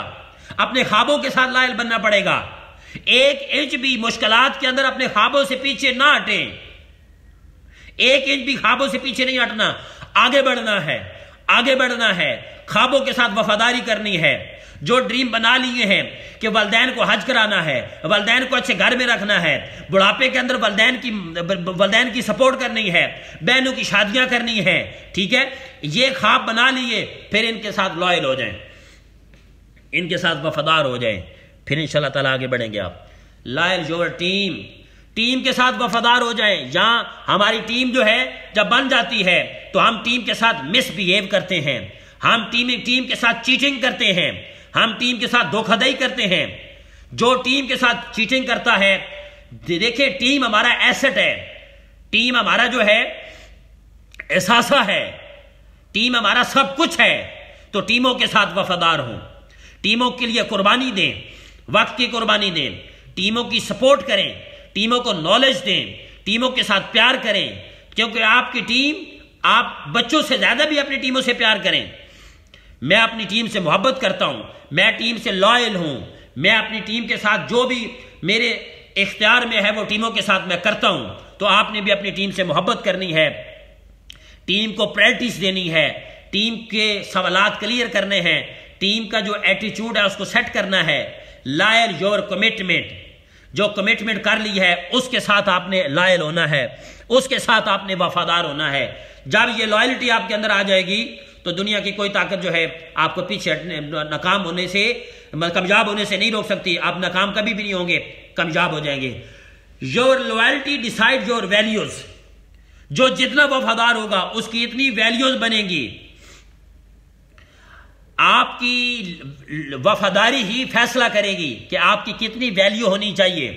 اپنے خوابوں کے ساتھ لائل بننا پڑے گا. ایک انچ بھی مشکلات کے اندر اپنے خوابوں سے پیچھے نہ ہٹیں، ایک انچ بھی خوابوں سے پیچھے نہیں ہٹنا، آگے بڑھنا ہے، آگے بڑھنا ہے، خوابوں کے ساتھ وفاداری کرنی ہے. جو ڈریم بنا لیے ہیں کہ والدین کو حج کرانا ہے، والدین کو اچھے گھر میں رکھنا ہے، بڑھاپے کے اندر والدین کی سپورٹ کرنی ہے، بہنوں کی شادیاں کرنی ہے، ٹھیک ہے، یہ خواب بنا لیے، پھر ان کے ساتھ لائل ہو جائیں، ان کے ساتھ وفادار ہو جائیں، پھر انشاءاللہ تعالیٰ آگے بڑھیں گے آپ. Loyal your team. ٹیم کے ساتھ وفادار ہو جائیں. جہاں ہماری ٹیم جو ہے جب بن جاتی ہے تو ہم ٹیم کے ساتھ مس بیہیو کرتے ہیں، ہم ٹیم کے ساتھ چیٹنگ کرتے ہیں، ہم ٹیم کے ساتھ دھوکہ دہی کرتے ہیں. جو ٹیم کے ساتھ چیٹنگ کرتا ہے، دیکھیں ٹیم ہمارا ایسٹ ہے، ٹیم ہمارا جو ہے احساسہ ہے، ٹیم ہمارا سب کچھ ہے. تو ٹیموں کے ساتھ وفادار ہوں، ٹیموں کے لیے قربانی دیں، وقت کی قربانی دیں، ٹیموں کی سپورٹ کریں، ٹیموں کو نالج دیں، ٹیموں کے ساتھ پیار کریں، کیونکہ آپ کی ٹیم، آپ بچوں سے زیادہ بھی اپنی ٹیموں سے پیار کریں. میں اپنی ٹیم سے محبت کرتا ہوں، میں ٹیم سے لائل ہوں، میں اپنی ٹیم کے ساتھ جو بھی میرے اختیار میں ہے وہ ٹیموں کے ساتھ میں کرتا ہوں. تو آپ نے بھی اپنی ٹیم سے محبت کرنی ہے، ٹیم کو پریکٹس دینی ہے، ٹیم کے سوالات کلیئر کرنے ہیں، ٹیم کا جو ایٹیچیوڈ ہے اس کو سیٹ کرنا ہے. Loyal your commitment. جو کمٹمنٹ کر لی ہے اس کے ساتھ آپ نے لائل ہونا ہے، اس کے ساتھ آپ نے وفادار ہونا ہے. جب یہ لائلٹی آپ کے اندر آ جائے گی تو دنیا کی کوئی طاقت جو ہے آپ کو پیچھے ناکام ہونے سے، کامیاب ہونے سے نہیں روک سکتی. آپ ناکام کبھی بھی نہیں ہوں گے، کامیاب ہو جائیں گے. Your loyalty decide your values. جو جتنا وفادار ہوگا اس کی اتنی ویلیوز بنیں گی. آپ کی وفاداری ہی فیصلہ کرے گی کہ آپ کی کتنی ویلیو ہونی چاہیے،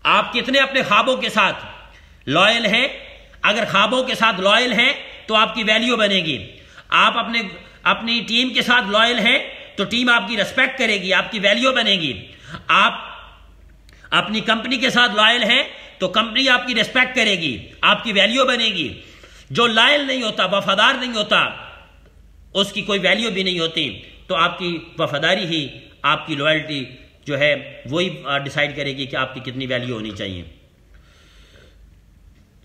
آپ کتنے اپنے خوابوں کے ساتھ لائل ہیں. اگر خوابوں کے ساتھ لائل ہیں تو آپ کی ویلیو بنے گی. آپ اپنی ٹیم کے ساتھ لائل ہیں تو ٹیم آپ کی ریسپیکٹ کرے گی، آپ کی ویلیو بنے گی. آپ اپنی کمپنی کے ساتھ لائل ہیں تو کمپنی آپ کی ریسپیکٹ کرے گی، آپ کی ویلیو بنے گی. جو لائل نہیں ہوتا، وفادار نہیں ہوتا، اس کی کوئی ویلیو بھی نہیں ہوتی. تو آپ کی وفاداری ہی، آپ کی لوائلٹی جو ہے وہی ڈیسائیڈ کرے گی کہ آپ کی کتنی ویلیو ہونی چاہیے.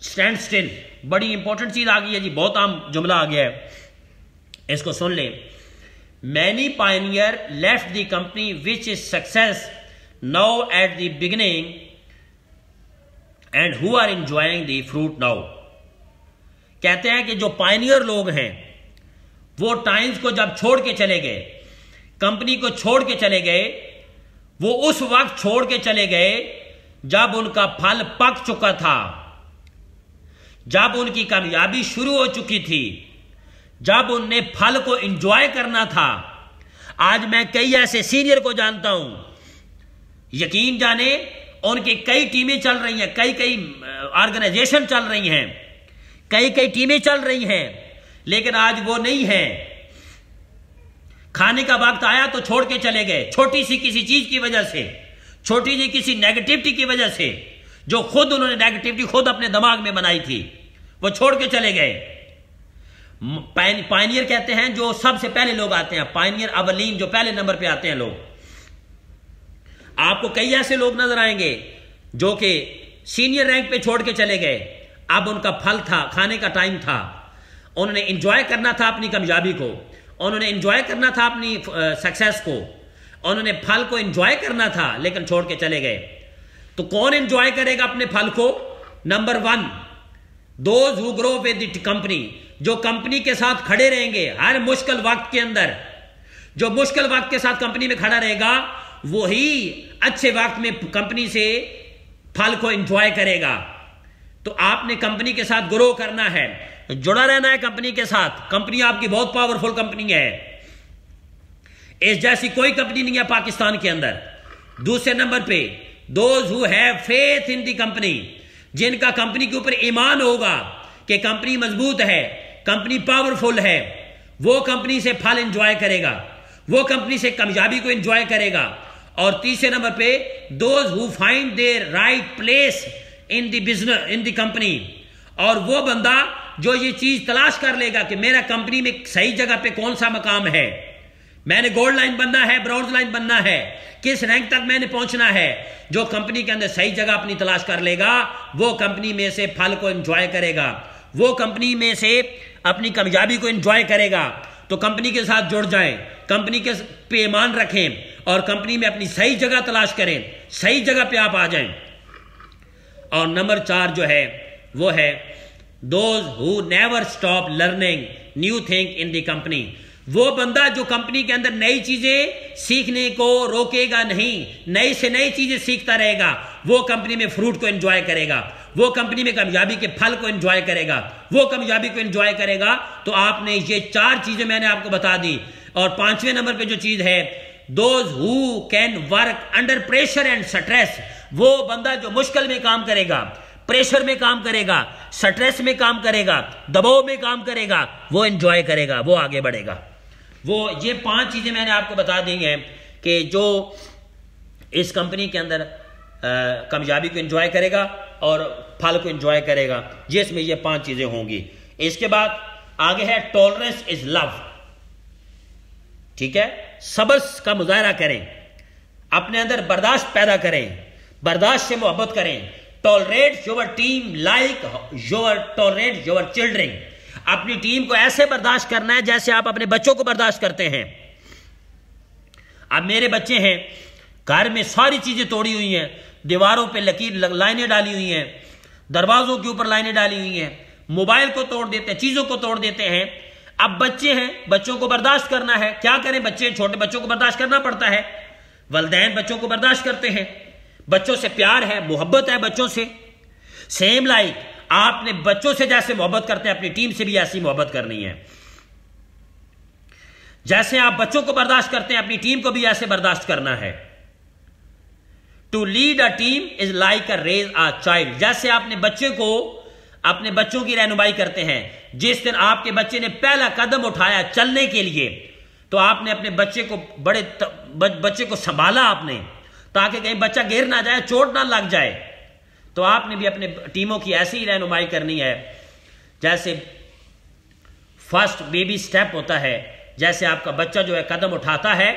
اسٹینڈ اسٹل بڑی امپورٹنٹ چیز آ گئی ہے جی، بہت عام جملہ آ گیا ہے، اس کو سن لیں. Many pioneer left the company which is success now at the beginning and who are enjoying the fruit now. کہتے ہیں کہ جو پائنیئر لوگ ہیں وہ ٹائمز کو جب چھوڑ کے چلے گئے، کمپنی کو چھوڑ کے چلے گئے، وہ اس وقت چھوڑ کے چلے گئے جب ان کا پھل پک چکا تھا، جب ان کی کامیابی شروع ہو چکی تھی، جب ان نے پھل کو انجوائے کرنا تھا. آج میں کئی ایسے سینئر کو جانتا ہوں، یقین جانے ان کی کئی ٹیمیں چل رہی ہیں, کئی آرگنائزیشن چل رہی ہیں, کئی ٹیمیں چل رہی ہیں, لیکن آج وہ نہیں ہیں. کھانے کا وقت آیا تو چھوڑ کے چلے گئے, چھوٹی سی کسی چیز کی وجہ سے, چھوٹی سی کسی نیگیٹیوٹی کی وجہ سے, جو خود انہوں نے نیگیٹیوٹی خود اپنے دماغ میں بنائی تھی, وہ چھوڑ کے چلے گئے. پائنیئر کہتے ہیں جو سب سے پہلے لوگ آتے ہیں, پائنیئر اولین, جو پہلے نمبر پہ آتے ہیں لوگ. آپ کو کئی ایسے لوگ نظر آئیں گے جو کہ سینئر رینک پہ چھوڑ کے چلے گئے. اب ان کا پھل تھا, کھانے کا ٹائم تھا, انہوں نے انجوائے کرنا تھا اپنی کامیابی کو, انہوں نے انجوائے کرنا تھا اپنی سکسیس کو, انہوں نے پھل کو انجوائے کرنا تھا, لیکن چھوڑ کے چلے گئے. تو کون انجوائے کرے گا اپنے پھل کو؟ Number 1, those who grow with the company, جو کمپنی کے ساتھ کھڑے رہیں گے ہر مشکل وقت کے اندر. جو مشکل وقت کے ساتھ کمپنی میں کھڑا رہے گا وہی اچھے وقت میں کمپنی سے پھل کو انجوائے کرے گا. تو آپ نے کمپنی کے ساتھ گرو کرنا ہے, جڑا رہنا ہے کمپنی کے ساتھ. کمپنی آپ کی بہت پاورفل کمپنی ہے, اس جیسی کوئی کمپنی نہیں ہے پاکستان کے اندر. دوسرے نمبر پہ those who have faith in the company, جن کا کمپنی کے اوپر ایمان ہوگا کہ کمپنی مضبوط ہے, کمپنی پاورفل ہے, وہ کمپنی سے پھل انجوائے کرے گا, وہ کمپنی سے کامیابی کو انجوائے کرے گا. اور تیسرے نمبر پہ those who find their right place in the business in the company, اور وہ بندہ جو یہ چیز تلاش کر لے گا کہ میرا کمپنی میں صحیح جگہ پہ کون سا مقام ہے, میں نے گولڈ لائن بننا ہے, برونز لائن بننا ہے, کس رینک تک میں نے پہنچنا ہے. جو کمپنی کے اندر صحیح جگہ اپنی تلاش کر لے گا وہ کمپنی میں سے پھل کو انجوائے کرے گا, وہ کمپنی میں سے اپنی کامیابی کو انجوائے کرے گا. تو کمپنی کے ساتھ جڑ جائیں, کمپنی کے پہ ایمان رکھیں, اور کمپنی میں اپنی صحیح جگہ تلاش کریں, صحیح جگہ پہ آپ آ جائیں. اور نمبر 4 جو ہے وہ ہے those who never stop learning new thing in the company, وہ بندہ جو کمپنی کے اندر نئی چیزیں سیکھنے کو روکے گا نہیں, نئی سے نئی چیزیں سیکھتا رہے گا, وہ کمپنی میں فروٹ کو انجوائے کرے گا, وہ کمپنی میں کامیابی کے پھل کو انجوائے کرے گا, وہ کامیابی کو انجوائے کرے گا. تو آپ نے یہ 4 چیزیں میں نے آپ کو بتا دی. اور 5ویں نمبر پہ جو چیز ہے those who can work under pressure and stress, وہ بندہ جو مشکل میں کام کرے گا, پریشر میں کام کرے گا, سٹریس میں کام کرے گا, دباؤ میں کام کرے گا, وہ انجوائے کرے گا, وہ آگے بڑھے گا. وہ یہ 5 چیزیں میں نے آپ کو بتا دی ہیں کہ جو اس کمپنی کے اندر کامیابی کو انجوائے کرے گا اور پھل کو انجوائے کرے گا, جس میں یہ 5 چیزیں ہوں گی. اس کے بعد آگے ہے ٹالرنس از لو. ٹھیک ہے, صبر کا مظاہرہ کریں, اپنے اندر برداشت پیدا کریں, برداشت سے محبت کریں. Tolerate your team like your tolerate your children, اپنی ٹیم کو ایسے برداشت کرنا ہے جیسے آپ اپنے بچوں کو برداشت کرتے ہیں. اب میرے بچے ہیں, گھر میں ساری چیزیں توڑی ہوئی ہیں, دیواروں پہ لکیر لائنیں ڈالی ہوئی ہیں, دروازوں کے اوپر لائنیں ڈالی ہوئی ہیں, موبائل کو توڑ دیتے ہیں, چیزوں کو توڑ دیتے ہیں. اب بچے ہیں, بچوں کو برداشت کرنا ہے, کیا کریں, بچے چھوٹے بچوں کو برداشت کرنا پڑتا ہے. والدین بچوں کو برداشت کرتے ہیں, بچوں سے پیار ہے, محبت ہے بچوں سے. سیم لائک آپ نے بچوں سے جیسے محبت کرتے ہیں اپنی ٹیم سے بھی ایسی محبت کرنی ہے. جیسے آپ بچوں کو برداشت کرتے ہیں اپنی ٹیم کو بھی ایسے برداشت کرنا ہے. To lead a team is like a raise a child, جیسے آپ نے بچے کو اپنے بچوں کی رہنمائی کرتے ہیں. جس دن آپ کے بچے نے پہلا قدم اٹھایا چلنے کے لیے تو آپ نے اپنے بچے کو سنبھالا آپ نے, تاکہ کہیں بچہ گر نہ جائے, چوٹ نہ لگ جائے. تو آپ نے بھی اپنے ٹیموں کی ایسی ہی رہنمائی کرنی ہے جیسے فرسٹ بیبی سٹیپ ہوتا ہے. جیسے آپ کا بچہ جو ہے قدم اٹھاتا ہے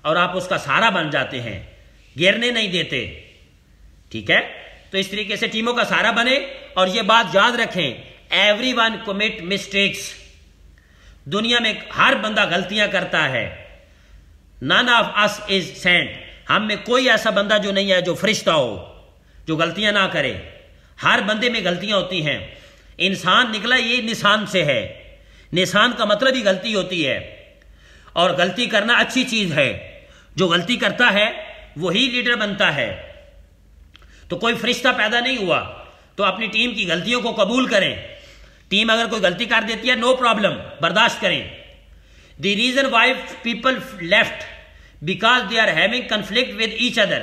اور آپ اس کا سہارا بن جاتے ہیں, گرنے نہیں دیتے. ٹھیک ہے, تو اس طریقے سے ٹیموں کا سہارا بنے. اور یہ بات یاد رکھیں, ایوری ون کمٹ مسٹیکس. دنیا میں ہر بندہ غلطیاں کرتا ہے. None of us is sent, ہم میں کوئی ایسا بندہ جو نہیں ہے جو فرشتہ ہو, جو غلطیاں نہ کرے. ہر بندے میں غلطیاں ہوتی ہیں. انسان نکلا یہ نسان سے ہے, نسان کا مطلب ہی غلطی ہوتی ہے, اور غلطی کرنا اچھی چیز ہے. جو غلطی کرتا ہے وہی لیڈر بنتا ہے. تو کوئی فرشتہ پیدا نہیں ہوا, تو اپنی ٹیم کی غلطیوں کو قبول کریں. ٹیم اگر کوئی غلطی کر دیتی ہے نو پرابلم, برداشت کریں. The reason why people left because they are having conflict with each other.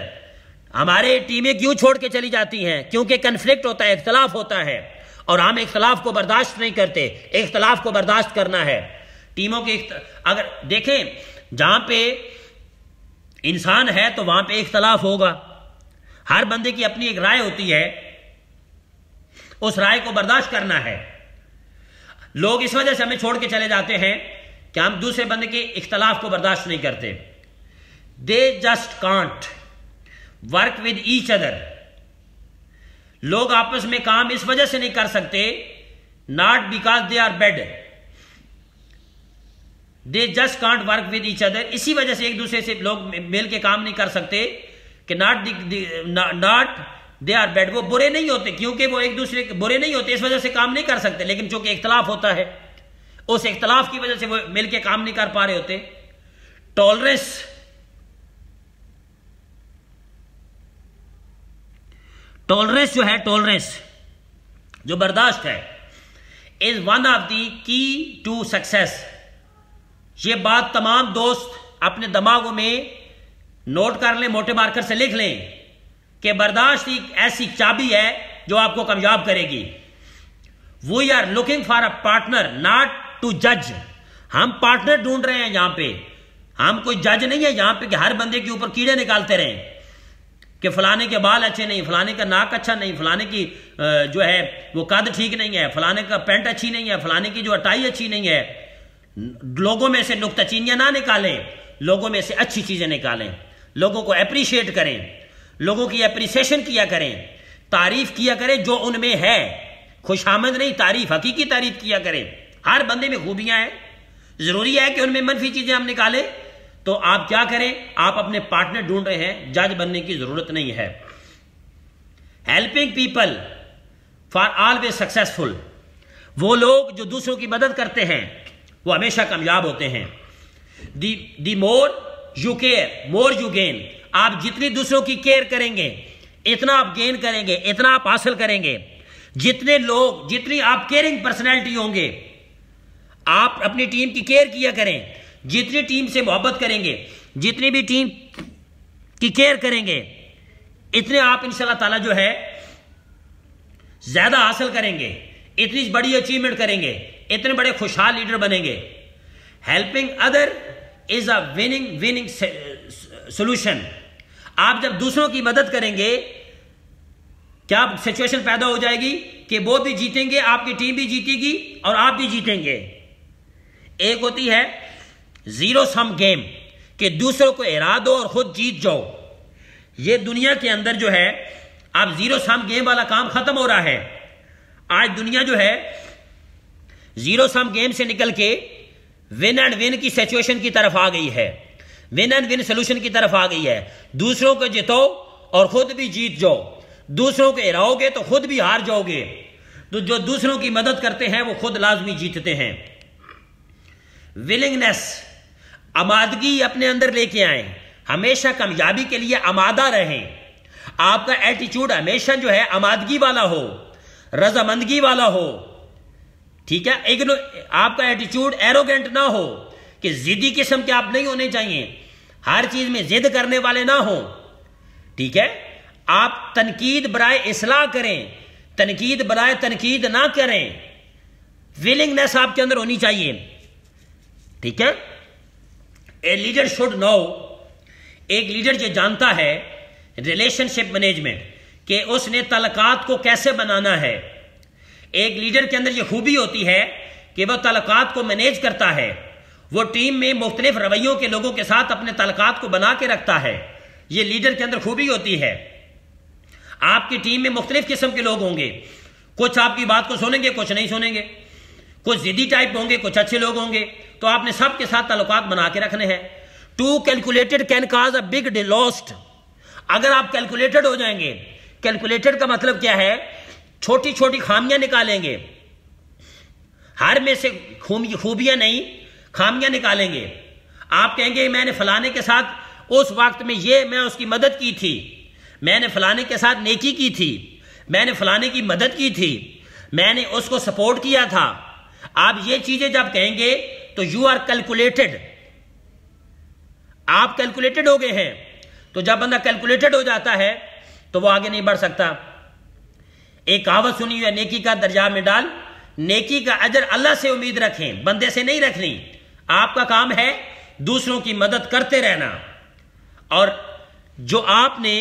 ہمارے ٹیمیں کیوں چھوڑ کے چلی جاتی ہیں؟ کیونکہ کنفلکٹ ہوتا ہے، اختلاف ہوتا ہے، اور ہم اختلاف کو برداشت نہیں کرتے۔ اختلاف کو برداشت کرنا ہے ٹیموں کے۔ اگر دیکھیں جہاں پہ انسان ہے تو وہاں پہ اختلاف ہوگا، ہر بندے کی اپنی ایک رائے ہوتی ہے، اس رائے کو برداشت کرنا ہے۔ لوگ اس وجہ سے ہمیں چھوڑ کے چلے جاتے ہیں کہ ہم دوسرے بندے کے اختلاف کو برداشت نہیں کرتے۔ They just can't work with each other۔ لوگ آپس میں کام اس وجہ سے نہیں کر سکتے، not because they are bad۔ They just can't work with each other، اسی وجہ سے ایک دوسرے سے لوگ مل کے کام نہیں کر سکتے کہ not they are bad، وہ برے نہیں ہوتے، کیونکہ وہ ایک دوسرے کے برے نہیں ہوتے، اس وجہ سے کام نہیں کر سکتے، لیکن چونکہ اختلاف ہوتا ہے، اس اختلاف کی وجہ سے وہ مل کے کام نہیں کر پا رہے ہوتے۔ ٹولرنس جو ہے، ٹولرنس جو برداشت ہے، از ون آف دی کی ٹو سکسیس۔ یہ بات تمام دوست اپنے دماغوں میں نوٹ کر لیں، موٹے مارکر سے لکھ لیں کہ برداشت ایک ایسی چابی ہے جو آپ کو کامیاب کرے گی۔ We are looking for a partner not to جج۔ ہم پارٹنر ڈھونڈ رہے ہیں یہاں پہ، ہم کوئی جج نہیں ہے یہاں پہ کہ ہر بندے کے اوپر کیڑے نکالتے رہیں کہ فلانے کے بال اچھے نہیں، فلانے کا ناک اچھا نہیں، فلانے کی جو ہے وہ قد ٹھیک نہیں ہے، فلانے کا پینٹ اچھی نہیں ہے، فلانے کی جو اٹائی اچھی نہیں ہے۔ لوگوں میں سے نکتہ چینیاں نہ نکالیں، لوگوں میں سے اچھی چیزیں نکالیں، لوگوں کو اپریشیٹ کریں، لوگوں کی اپریسیشن کیا کریں، تعریف کیا کریں جو ان میں ہے، خوش آمد نہیں، تعریف، حقیقی تعریف کیا کریں۔ ہر بندے میں خوبیاں ہیں، ضروری ہے کہ ان میں منفی چیزیں ہم نکالیں، تو آپ کیا کریں؟ آپ اپنے پارٹنر ڈھونڈ رہے ہیں، جج بننے کی ضرورت نہیں ہے۔ Helping people for always successful. وہ لوگ جو دوسروں کی مدد کرتے ہیں وہ ہمیشہ کامیاب ہوتے ہیں۔ The more you care more you gain. آپ جتنی دوسروں کی کیئر کریں گے اتنا آپ گین کریں گے، اتنا آپ حاصل کریں گے۔ جتنی آپ کیئرنگ پرسنالٹی ہوں گے، آپ اپنی ٹیم کی کیئر کیا کریں، جتنی ٹیم سے محبت کریں گے، جتنی بھی ٹیم کی کیئر کریں گے، اتنے آپ انشاءاللہ تعالی جو ہے زیادہ حاصل کریں گے، اتنی بڑی اچیومنٹ کریں گے، اتنے بڑے خوشحال لیڈر بنیں گے۔ Helping other is a winning solution. آپ جب دوسروں کی مدد کریں گے کیا سچویشن پیدا ہو جائے گی کہ وہ بھی جیتیں گے، آپ کی ٹیم بھی جیتے گی اور آپ بھی جیتیں گے۔ ایک ہوتی ہے زیرو سم گیم کہ دوسروں کو ہرا دو اور خود جیت جاؤ۔ یہ دنیا کے اندر جو ہے اب زیرو سم گیم والا کام ختم ہو رہا ہے۔ آج دنیا جو ہے زیرو سم گیم سے نکل کے ون اینڈ ون کی سچویشن کی طرف آ گئی ہے، ون اینڈ ون سولوشن کی طرف آ گئی ہے۔ دوسروں کو جتو اور خود بھی جیت جاؤ، دوسروں کو ہراؤ گے تو خود بھی ہار جاؤ گے۔ تو جو دوسروں کی مدد کرتے ہیں وہ خود لازمی جیتتے ہیں۔ ولنگنس، آمادگی اپنے اندر لے کے آئیں، ہمیشہ کامیابی کے لیے آمادہ رہیں۔ آپ کا ایٹیچیوڈ ہمیشہ جو ہے آمادگی والا ہو، رضامندگی والا ہو، ٹھیک ہے؟ آپ کا ایٹیچیوڈ ایروگنٹ نہ ہو کہ ضدی قسم کے آپ نہیں ہونے چاہیے، ہر چیز میں ضد کرنے والے نہ ہوں، ٹھیک ہے؟ آپ تنقید برائے اصلاح کریں، تنقید برائے تنقید نہ کریں۔ ولنگنس آپ کے اندر ہونی چاہیے، ٹھیک ہے؟ اے لیڈر شوڈ نو، ایک لیڈر یہ جانتا ہے ریلیشن شپ مینجمنٹ کہ اس نے تعلقات کو کیسے بنانا ہے۔ ایک لیڈر کے اندر یہ خوبی ہوتی ہے کہ وہ تعلقات کو مینیج کرتا ہے، وہ ٹیم میں مختلف رویوں کے لوگوں کے ساتھ اپنے تعلقات کو بنا کے رکھتا ہے۔ یہ لیڈر کے اندر خوبی ہوتی ہے۔ آپ کی ٹیم میں مختلف قسم کے لوگ ہوں گے، کچھ آپ کی بات کو سنیں گے، کچھ نہیں سنیں گے، کچھ ضدی ٹائپ ہوں گے، کچھ اچھے لوگ ہوں گے، تو آپ نے سب کے ساتھ تعلقات بنا کے رکھنے ہیں۔ To calculated can cause a big lost. اگر آپ کیلکولیٹڈ ہو جائیں گے، کیلکولیٹڈ کا مطلب کیا ہے؟ چھوٹی چھوٹی خامیاں نکالیں گے، ہر میں سے خوبیاں نہیں خامیاں نکالیں گے۔ آپ کہیں گے میں نے فلانے کے ساتھ اس وقت میں میں اس کی مدد کی تھی، میں نے فلانے کے ساتھ نیکی کی تھی، میں نے فلانے کی مدد کی تھی، میں نے اس کو سپورٹ کیا تھا۔ آپ یہ چیزیں جب کہیں گے تو یو آر کیلکولیٹڈ، آپ کیلکولیٹڈ ہو گئے ہیں۔ تو جب بندہ کیلکولیٹڈ ہو جاتا ہے تو وہ آگے نہیں بڑھ سکتا. ایک کہاوت سنی ہے، نیکی کا درجہ میں ڈال، نیکی کا اجر اللہ سے امید رکھیں، بندے سے نہیں رکھنی. آپ کا کام ہے دوسروں کی مدد کرتے رہنا، اور جو آپ نے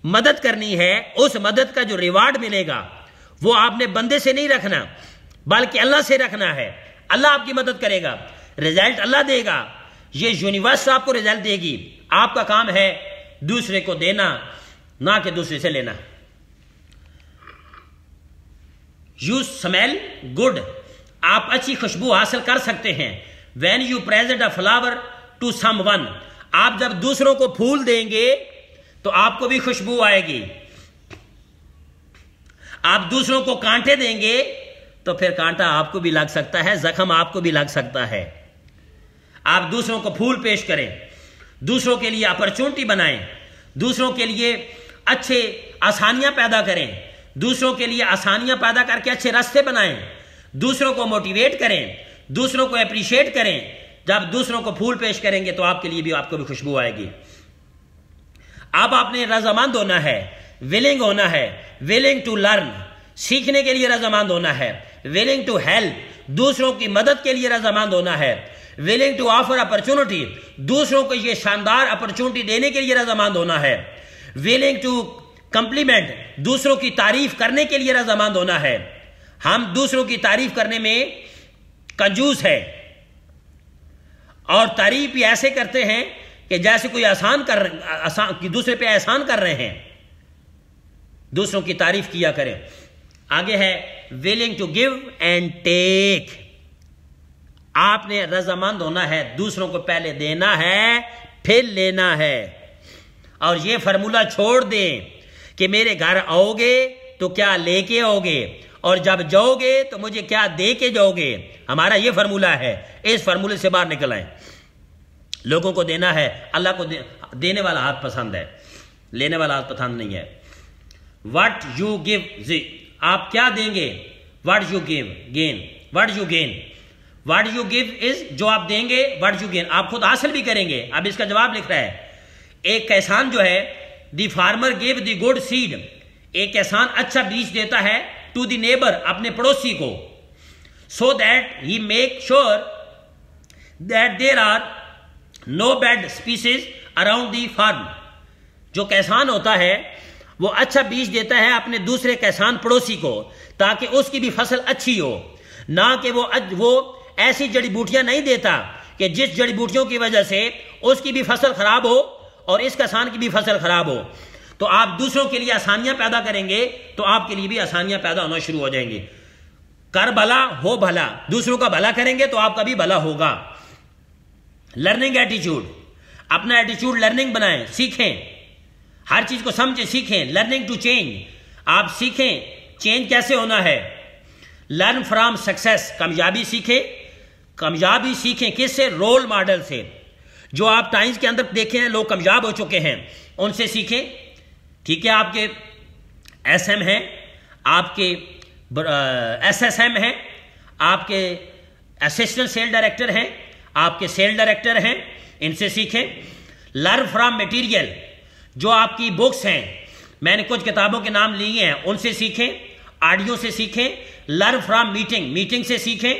مدد کرنی ہے اس مدد کا جو ریوارڈ ملے گا وہ آپ نے بندے سے نہیں رکھنا بلکہ اللہ سے رکھنا ہے. اللہ آپ کی مدد کرے گا، رزلٹ اللہ دے گا، یہ یونیورس آپ کو رزلٹ دے گی. آپ کا کام ہے دوسرے کو دینا، نہ کہ دوسرے سے لینا. یو اسمیل گڈ، آپ اچھی خوشبو حاصل کر سکتے ہیں. When you present a flower to someone, آپ جب دوسروں کو پھول دیں گے تو آپ کو بھی خوشبو آئے گی. آپ دوسروں کو کانٹے دیں گے تو پھر کانٹا آپ کو بھی لگ سکتا ہے، زخم آپ کو بھی لگ سکتا ہے. آپ دوسروں کو پھول پیش کریں، دوسروں کے لیے اپرچونٹی بنائیں، دوسروں کے لیے اچھے آسانیاں پیدا کریں، دوسروں کے لیے آسانیاں پیدا کر کے اچھے راستے بنائیں، دوسروں کو موٹیویٹ کریں، دوسروں کو اپریشیٹ کریں. جب دوسروں کو پھول پیش کریں گے تو آپ کے لیے بھی، آپ کو بھی خوشبو آئے گی. اب آپ نے رضامند ہونا ہے، ولنگ ہونا ہے، ولنگ ٹو لرن، سیکھنے کے لیے رضامند ہونا ہے، ولنگ ٹو ہیلپ، دوسروں کی مدد کے لیے رضامند ہونا ہے، ولنگ ٹو آفر اپرچونٹی، دوسروں کو یہ شاندار اپرچونٹی دینے کے لیے رضامند ہونا ہے، ولنگ ٹو کمپلیمنٹ، دوسروں کی تعریف کرنے کے لیے رضامند ہونا ہے. ہم دوسروں کی تعریف کرنے میں کنجوس ہے اور تعریف بھی ایسے کرتے ہیں کہ جیسے کوئی دوسرے پہ احسان کر رہے ہیں. دوسروں کی تعریف کیا کریں. آگے ہے willing to give and take. آپ نے رضامند ہونا ہے، دوسروں کو پہلے دینا ہے پھر لینا ہے. اور یہ فرمولا چھوڑ دیں کہ میرے گھر آؤ گے تو کیا لے کے آؤ گے، اور جب جاؤ گے تو مجھے کیا دے کے جاؤ گے. ہمارا یہ فرمولا ہے، اس فرمولے سے باہر نکل آئیں. لوگوں کو دینا ہے، اللہ کو دینے والا ہاتھ پسند ہے، لینے والا ہاتھ پسند نہیں ہے. What you give، آپ کیا دیں گے. What you give gain، What you gain، What you give is جو آپ دیں گے، What you gain آپ خود حاصل بھی کریں گے. اب اس کا جواب لکھ رہا ہے. ایک کسان جو ہے the farmer gave the good seed, ایک کسان اچھا بیج دیتا ہے ٹو دی نیبر، اپنے پڑوسی کو، so that he make sure that there are no bad species around the farm. جو کسان ہوتا ہے وہ اچھا بیج دیتا ہے اپنے دوسرے کسان پڑوسی کو تاکہ اس کی بھی فصل اچھی ہو، نہ کہ وہ ایسی جڑی بوٹیاں نہیں دیتا کہ جس جڑی بوٹیوں کی وجہ سے اس کی بھی فصل خراب ہو اور اس کسان کی بھی فصل خراب ہو. تو آپ دوسروں کے لیے آسانیاں پیدا کریں گے تو آپ کے لیے بھی آسانیاں پیدا ہونا شروع ہو جائیں گی. کر بھلا ہو بھلا، دوسروں کا بھلا کریں گے تو آپ کا بھی بھلا ہوگا. لرننگ ایٹیچیوڈ، اپنا ایٹیچیوڈ لرننگ بنائیں، سیکھیں، ہر چیز کو سمجھیں، سیکھیں. لرننگ ٹو چینج، آپ سیکھیں چینج کیسے ہونا ہے. لرن فرام سکسیس، کامیابی سیکھیں. کامیابی سیکھیں کس سے؟ رول ماڈل سے. جو آپ ٹائمز کے اندر دیکھیں ہیں لوگ کامیاب ہو چکے ہیں، ان سے سیکھیں. ٹھیک ہے، آپ کے ایس ایم ہیں، آپ کے ایس ایس ایم ہیں، آپ کے اسسٹنٹ سیل ڈائریکٹر ہیں، آپ کے سیل ڈائریکٹر ہیں، ان سے سیکھیں. لرن فرام مٹیریل، جو آپ کی بکس ہیں، میں نے کچھ کتابوں کے نام لیے ہیں، ان سے سیکھیں. آڈیو سے سیکھیں. لرن فرام میٹنگ، میٹنگ سے سیکھیں.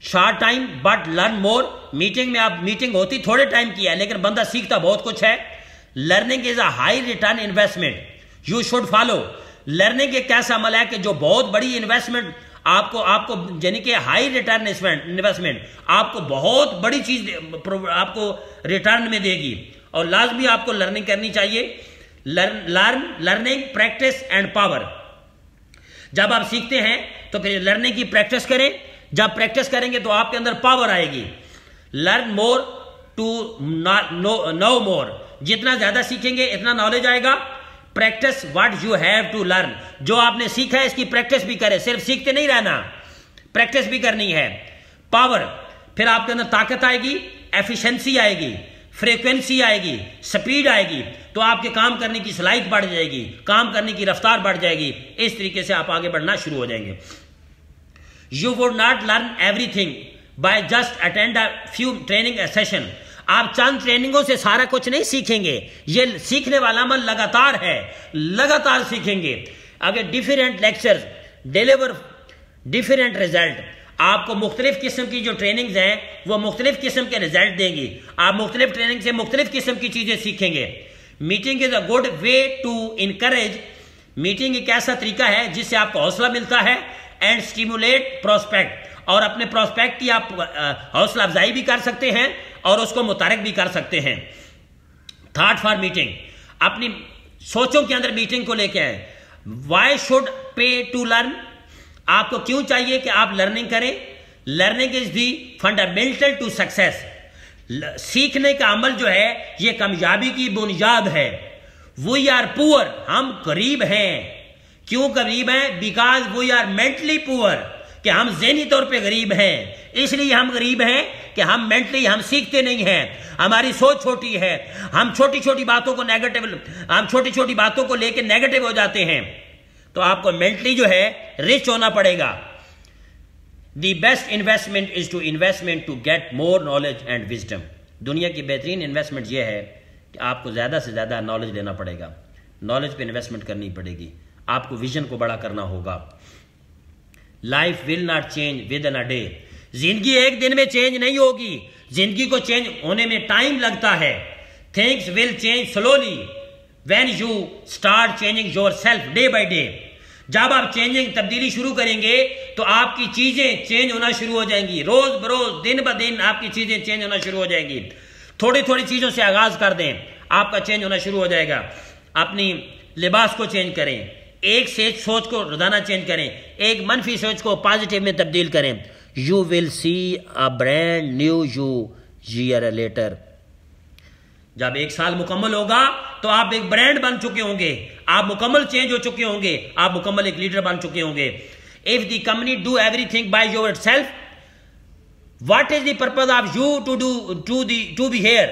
Short time but learn more, meeting میں آپ میٹنگ ہوتی تھوڑے ٹائم کی ہے لیکن بندہ سیکھتا بہت کچھ ہے. Learning is a high return investment, you should follow. Learning ایک ایسا عمل ہے کہ جو بہت بڑی انویسٹمنٹ آپ کو یعنی کہ ہائی ریٹرن انویسٹمنٹ آپ کو بہت بڑی چیز آپ کو ریٹرن میں دے گی، اور لازمی آپ کو لرننگ کرنی چاہیے. Learning practice and power. جب آپ سیکھتے ہیں تو پھر لرننگ کی پریکٹس کریں. جب پریکٹس کریں گے تو آپ کے اندر پاور آئے گی. لرن مور ٹو نو مور، جتنا زیادہ سیکھیں گے اتنا نالج آئے گا. Practice what you have to learn, جو آپ نے سیکھا ہے اس کی پریکٹس بھی کرے، صرف سیکھتے نہیں رہنا، پریکٹس بھی کرنی ہے. پاور، پھر آپ کے اندر طاقت آئے گی، ایفیشنسی آئے گی، فریکوینسی آئے گی، سپیڈ آئے گی، تو آپ کے کام کرنے کی صلاحیت بڑھ جائے گی، کام کرنے کی رفتار بڑھ جائے گی. اس طریقے سے آپ آگے بڑھنا شروع ہو جائیں گے. You would not learn everything by just attend a few training session. آپ چند ٹریننگوں سے سارا کچھ نہیں سیکھیں گے، یہ سیکھنے والا عمل لگاتار ہے، لگاتار سیکھیں گے۔ اگر different lectures deliver different result, آپ کو مختلف قسم کی جو ٹریننگز ہیں وہ مختلف قسم کے ریزلٹ دیں گی، آپ مختلف ٹریننگ سے مختلف قسم کی چیزیں سیکھیں گے۔ Meeting is a good way to encourage, meeting ایک ایسا طریقہ ہے جس سے آپ کو حوصلہ ملتا ہے، اینڈ اسٹیمولیٹ پروسپیکٹ، اور اپنے پروسپیکٹ کی آپ حوصلہ افزائی بھی کر سکتے ہیں اور اس کو متحرک بھی کر سکتے ہیں۔ تھاٹ فار میٹنگ، اپنی سوچوں کے اندر میٹنگ کو لے کے آئیں۔ Why should pay to learn, آپ کو کیوں چاہیے کہ آپ لرننگ کریں؟ Learning is the fundamental to success, سیکھنے کا عمل جو ہے یہ کامیابی کی بنیاد ہے۔ وی آر پور، ہم غریب ہیں، کیوں غریب ہیں؟ بیکاز وی آر مینٹلی پور، کہ ہم ذہنی طور پہ غریب ہیں، اس لیے ہم غریب ہیں کہ ہم مینٹلی ہم سیکھتے نہیں ہیں، ہماری سوچ چھوٹی ہے، ہم چھوٹی چھوٹی باتوں کو ہم چھوٹی چھوٹی باتوں کو لے کے نیگیٹو ہو جاتے ہیں۔ تو آپ کو مینٹلی جو ہے رچ ہونا پڑے گا۔ The best investment is to investment to get more knowledge and wisdom, دنیا کی بہترین انویسٹمنٹ یہ ہے کہ آپ کو زیادہ سے زیادہ نالج لینا پڑے گا، نالج پہ انویسٹمنٹ کرنی پڑے گی، آپ کو ویژن کو بڑا کرنا ہوگا۔ Life will not change with in a day, زندگی ایک دن میں چینج نہیں ہوگی، زندگی کو چینج ہونے میں ٹائم لگتا ہے۔ Things will change slowly when you start changing your self day by day, جب آپ چینجنگ تبدیلی شروع کریں گے تو آپ کی چیزیں چینج ہونا شروع ہو جائیں گی، روز بروز دن بہ دن آپ کی چیزیں چینج ہونا شروع ہو جائیں گی۔ تھوڑی تھوڑی چیزوں سے آغاز کر دیں، آپ کا چینج ہونا شروع ہو جائے گا۔ اپنی لباس کو چینج کریں، ایک سوچ کو روزانہ چینج کریں، ایک منفی سوچ کو پازیٹیو میں تبدیل کریں۔ You will see a brand new you year later, جب ایک سال مکمل ہوگا تو آپ ایک برانڈ بن چکے ہوں گے، آپ مکمل چینج ہو چکے ہوں گے، آپ مکمل ایک لیڈر بن چکے ہوں گے۔ If the company do everything by yourself, what is the purpose of you to be here,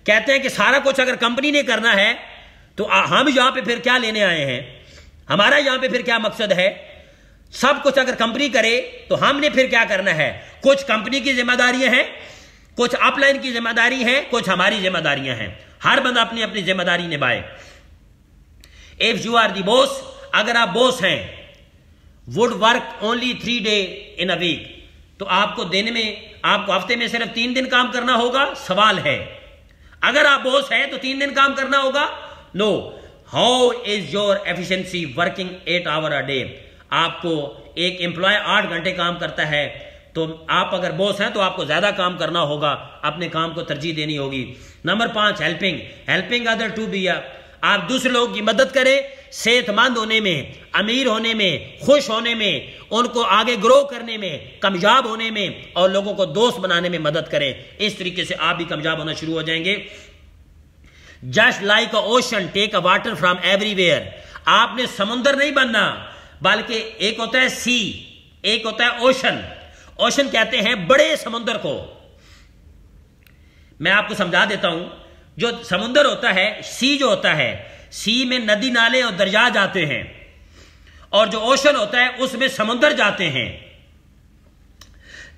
کہتے ہیں کہ سارا کچھ اگر کمپنی نے کرنا ہے تو ہم یہاں پہ پھر کیا لینے آئے ہیں، ہمارا یہاں پہ پھر کیا مقصد ہے؟ سب کچھ اگر کمپنی کرے تو ہم نے پھر کیا کرنا ہے؟ کچھ کمپنی کی ذمہ داریاں ہیں، کچھ اپ لائن کی ذمہ داری ہے، کچھ ہماری ذمہ داریاں ہیں، ہر بندہ اپنی اپنی ذمہ داری نبھائے۔ If you are the boss, اگر آپ بوس ہیں، would work only 3 days in a week، تو آپ کو ہفتے میں صرف 3 دن کام کرنا ہوگا؟ سوال ہے، اگر آپ بوس ہیں تو 3 دن کام کرنا ہوگا؟ No. How is your efficiency working 8 hours a day، آپ کو ایک امپلائی 8 گھنٹے کام کرتا ہے تو آپ اگر بوس ہیں تو آپ کو زیادہ کام کرنا ہوگا، اپنے کام کو ترجیح دینی ہوگی۔ Number 5، helping other to be, آپ دوسرے لوگوں کی مدد کریں، صحت مند ہونے میں، امیر ہونے میں، خوش ہونے میں، ان کو آگے گرو کرنے میں، کامیاب ہونے میں، اور لوگوں کو دوست بنانے میں مدد کریں۔ اس طریقے سے آپ بھی کامیاب ہونا شروع ہو جائیں گے۔ Just like a ocean take a water from every where, آپ نے سمندر نہیں بننا، بلکہ ایک ہوتا ہے سی، ایک ہوتا ہے اوشن۔ اوشن کہتے ہیں بڑے سمندر کو، میں آپ کو سمجھا دیتا ہوں۔ جو سمندر ہوتا ہے، سی جو ہوتا ہے، سی میں ندی نالے اور دریا جاتے ہیں، اور جو اوشن ہوتا ہے اس میں سمندر جاتے ہیں۔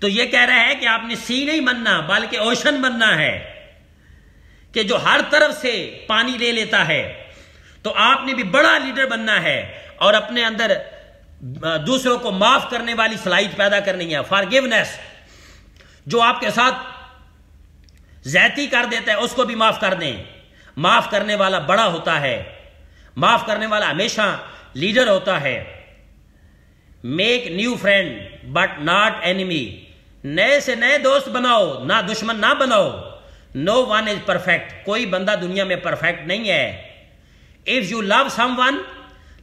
تو یہ کہہ رہا ہے کہ آپ نے سی نہیں بننا بلکہ اوشن بننا ہے، کہ جو ہر طرف سے پانی لے لیتا ہے۔ تو آپ نے بھی بڑا لیڈر بننا ہے اور اپنے اندر دوسروں کو معاف کرنے والی صلاحیت پیدا کرنی ہے۔ فارگیونیس، جو آپ کے ساتھ زیادتی کر دیتا ہے اس کو بھی معاف کر دیں، معاف کرنے والا بڑا ہوتا ہے، معاف کرنے والا ہمیشہ لیڈر ہوتا ہے۔ Make new friend but not enemy, نئے سے نئے دوست بناؤ، نہ دشمن نہ بناؤ۔ نو ون از پرفیکٹ، کوئی بندہ دنیا میں پرفیکٹ نہیں ہے۔ If you love someone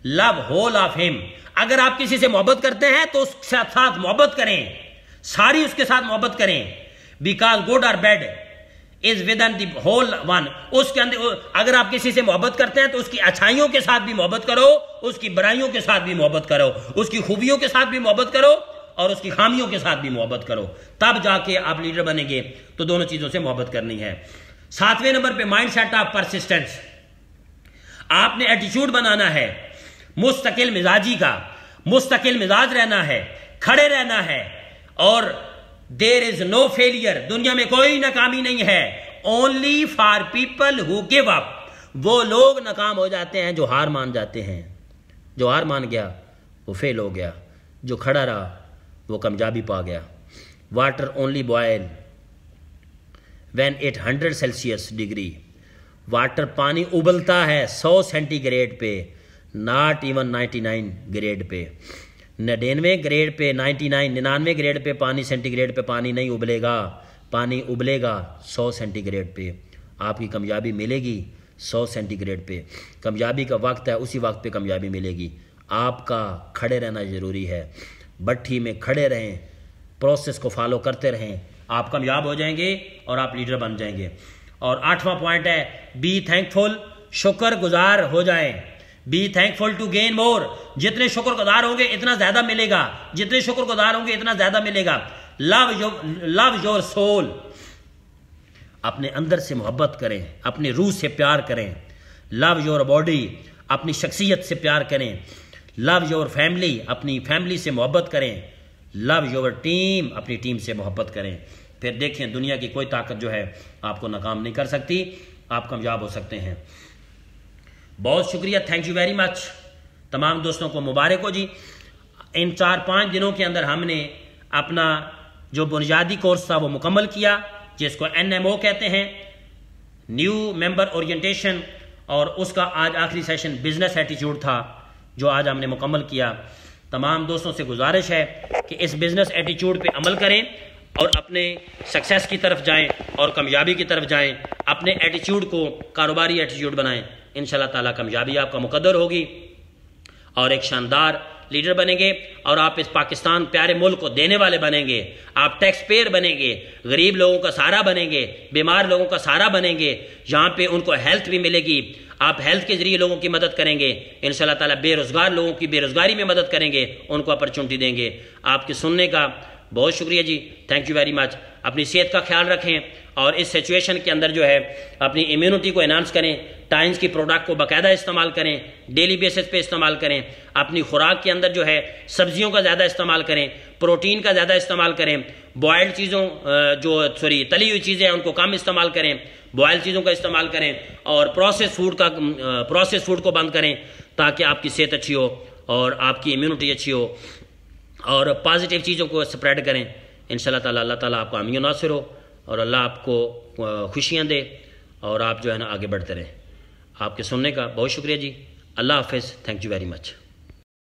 love whole of him, اگر آپ کسی سے محبت کرتے ہیں تو اس کے ساتھ محبت کریں، ساری اس کے ساتھ محبت کریں۔ بیکاز گڈ اور bad is within the whole one, اس کے اندر اگر آپ کسی سے محبت کرتے ہیں تو اس کی اچھائیوں کے ساتھ بھی محبت کرو، اس کی برائیوں کے ساتھ بھی محبت کرو، اس کی خوبیوں کے ساتھ بھی محبت کرو اور اس کی خامیوں کے ساتھ بھی محبت کرو، تب جا کے آپ لیڈر بنیں گے۔ تو دونوں چیزوں سے محبت کرنی ہے۔ 7ویں نمبر پہ مائنڈ سیٹ آف پرسسٹنس، آپ نے ایٹیچیوڈ بنانا ہے مستقل مزاجی کا، مستقل مزاج رہنا ہے، کھڑے رہنا ہے، اور دیر از نو فیلئر، دنیا میں کوئی ناکامی نہیں ہے، only for people who give up. وہ لوگ ناکام ہو جاتے ہیں جو ہار مان جاتے ہیں. جو ہار مان گیا وہ فیل ہو گیا, جو کھڑا رہا وہ کامیابی پا گیا. Water only boil when 800 Celsius degree. Water پانی ابلتا ہے 100 سینٹی گریڈ پہ, ناٹ ایون 99 گریڈ پہ. 99 گریڈ پہ 99 گریڈ پہ پانی سینٹی گریڈ پہ پانی نہیں ابلے گا. پانی ابلے گا 100 سینٹی گریڈ پہ. آپ کی کامیابی ملے گی 100 سینٹی گریڈ پہ. کامیابی کا وقت ہے, اسی وقت پہ کامیابی ملے گی. آپ کا کھڑے رہنا ضروری ہے. بٹھی میں کھڑے رہیں, پروسیس کو فالو کرتے رہیں, آپ کامیاب ہو جائیں گے اور آپ لیڈر بن جائیں گے. اور 8واں پوائنٹ ہے بی تھینکفل, شکر گزار ہو جائیں. Be thankful to gain more. جتنے شکر گزار ہوں گے اتنا زیادہ ملے گا. جتنے شکر گزار ہوں گے اتنا زیادہ ملے گا. Love your soul. اپنے اندر سے محبت کریں, اپنی روح سے پیار کریں. لو یور باڈی, اپنی شخصیت سے پیار کریں. لو یور فیملی, اپنی فیملی سے محبت کریں. لو یور ٹیم, اپنی ٹیم سے محبت کریں. پھر دیکھیں دنیا کی کوئی طاقت جو ہے آپ کو ناکام نہیں کر سکتی, آپ کامیاب ہو سکتے ہیں. بہت شکریہ, تھینک یو ویری مچ. تمام دوستوں کو مبارک ہو جی. ان 4-5 دنوں کے اندر ہم نے اپنا جو بنیادی کورس تھا وہ مکمل کیا, جس کو NMO کہتے ہیں, نیو ممبر اورینٹیشن, اور اس کا آج آخری سیشن بزنس ایٹیچیوڈ تھا جو آج ہم نے مکمل کیا. تمام دوستوں سے گزارش ہے کہ اس بزنس ایٹیچیوڈ پہ عمل کریں اور اپنے سکسیس کی طرف جائیں اور کامیابی کی طرف جائیں. اپنے ایٹیچیوڈ کو کاروباری ایٹیچیوڈ بنائیں. انشاءاللہ تعالیٰ کامیابی آپ کا مقدر ہوگی اور ایک شاندار لیڈر بنیں گے, اور آپ اس پاکستان پیارے ملک کو دینے والے بنیں گے. آپ ٹیکس پیئر بنیں گے, غریب لوگوں کا سہارا بنیں گے, بیمار لوگوں کا سہارا بنیں گے. جہاں پہ ان کو ہیلتھ بھی ملے گی, آپ ہیلتھ کے ذریعے لوگوں کی مدد کریں گے. انشاءاللہ تعالیٰ بے روزگار لوگوں کی بے روزگاری میں مدد کریں گے, ان کو اپرچونٹی دیں گے. آپ کے سننے کا بہت شکریہ جی, تھینک یو ویری مچ. اپنی صحت کا خیال رکھیں اور اس سچویشن کے اندر جو ہے اپنی امیونٹی کو انہانس کریں. ٹائمز کی پروڈکٹ کو باقاعدہ استعمال کریں, ڈیلی بیسس پہ استعمال کریں. اپنی خوراک کے اندر جو ہے سبزیوں کا زیادہ استعمال کریں, پروٹین کا زیادہ استعمال کریں. بوائلڈ چیزوں تلی ہوئی چیزیں ہیں ان کو کم استعمال کریں, بوائل چیزوں کا استعمال کریں, اور پروسیس فوڈ کو بند کریں تاکہ آپ کی صحت اچھی ہو اور آپ کی امیونٹی اچھی ہو, اور پازیٹیو چیزوں کو سپریڈ کریں. انشاءاللہ تعالیٰ اللہ تعالیٰ آپ کا حامی و ناصر ہو اور اللہ آپ کو خوشیاں دے اور آپ جو ہے نا آگے بڑھتے رہیں. آپ کے سننے کا بہت شکریہ جی. اللہ حافظ. Thank you very much.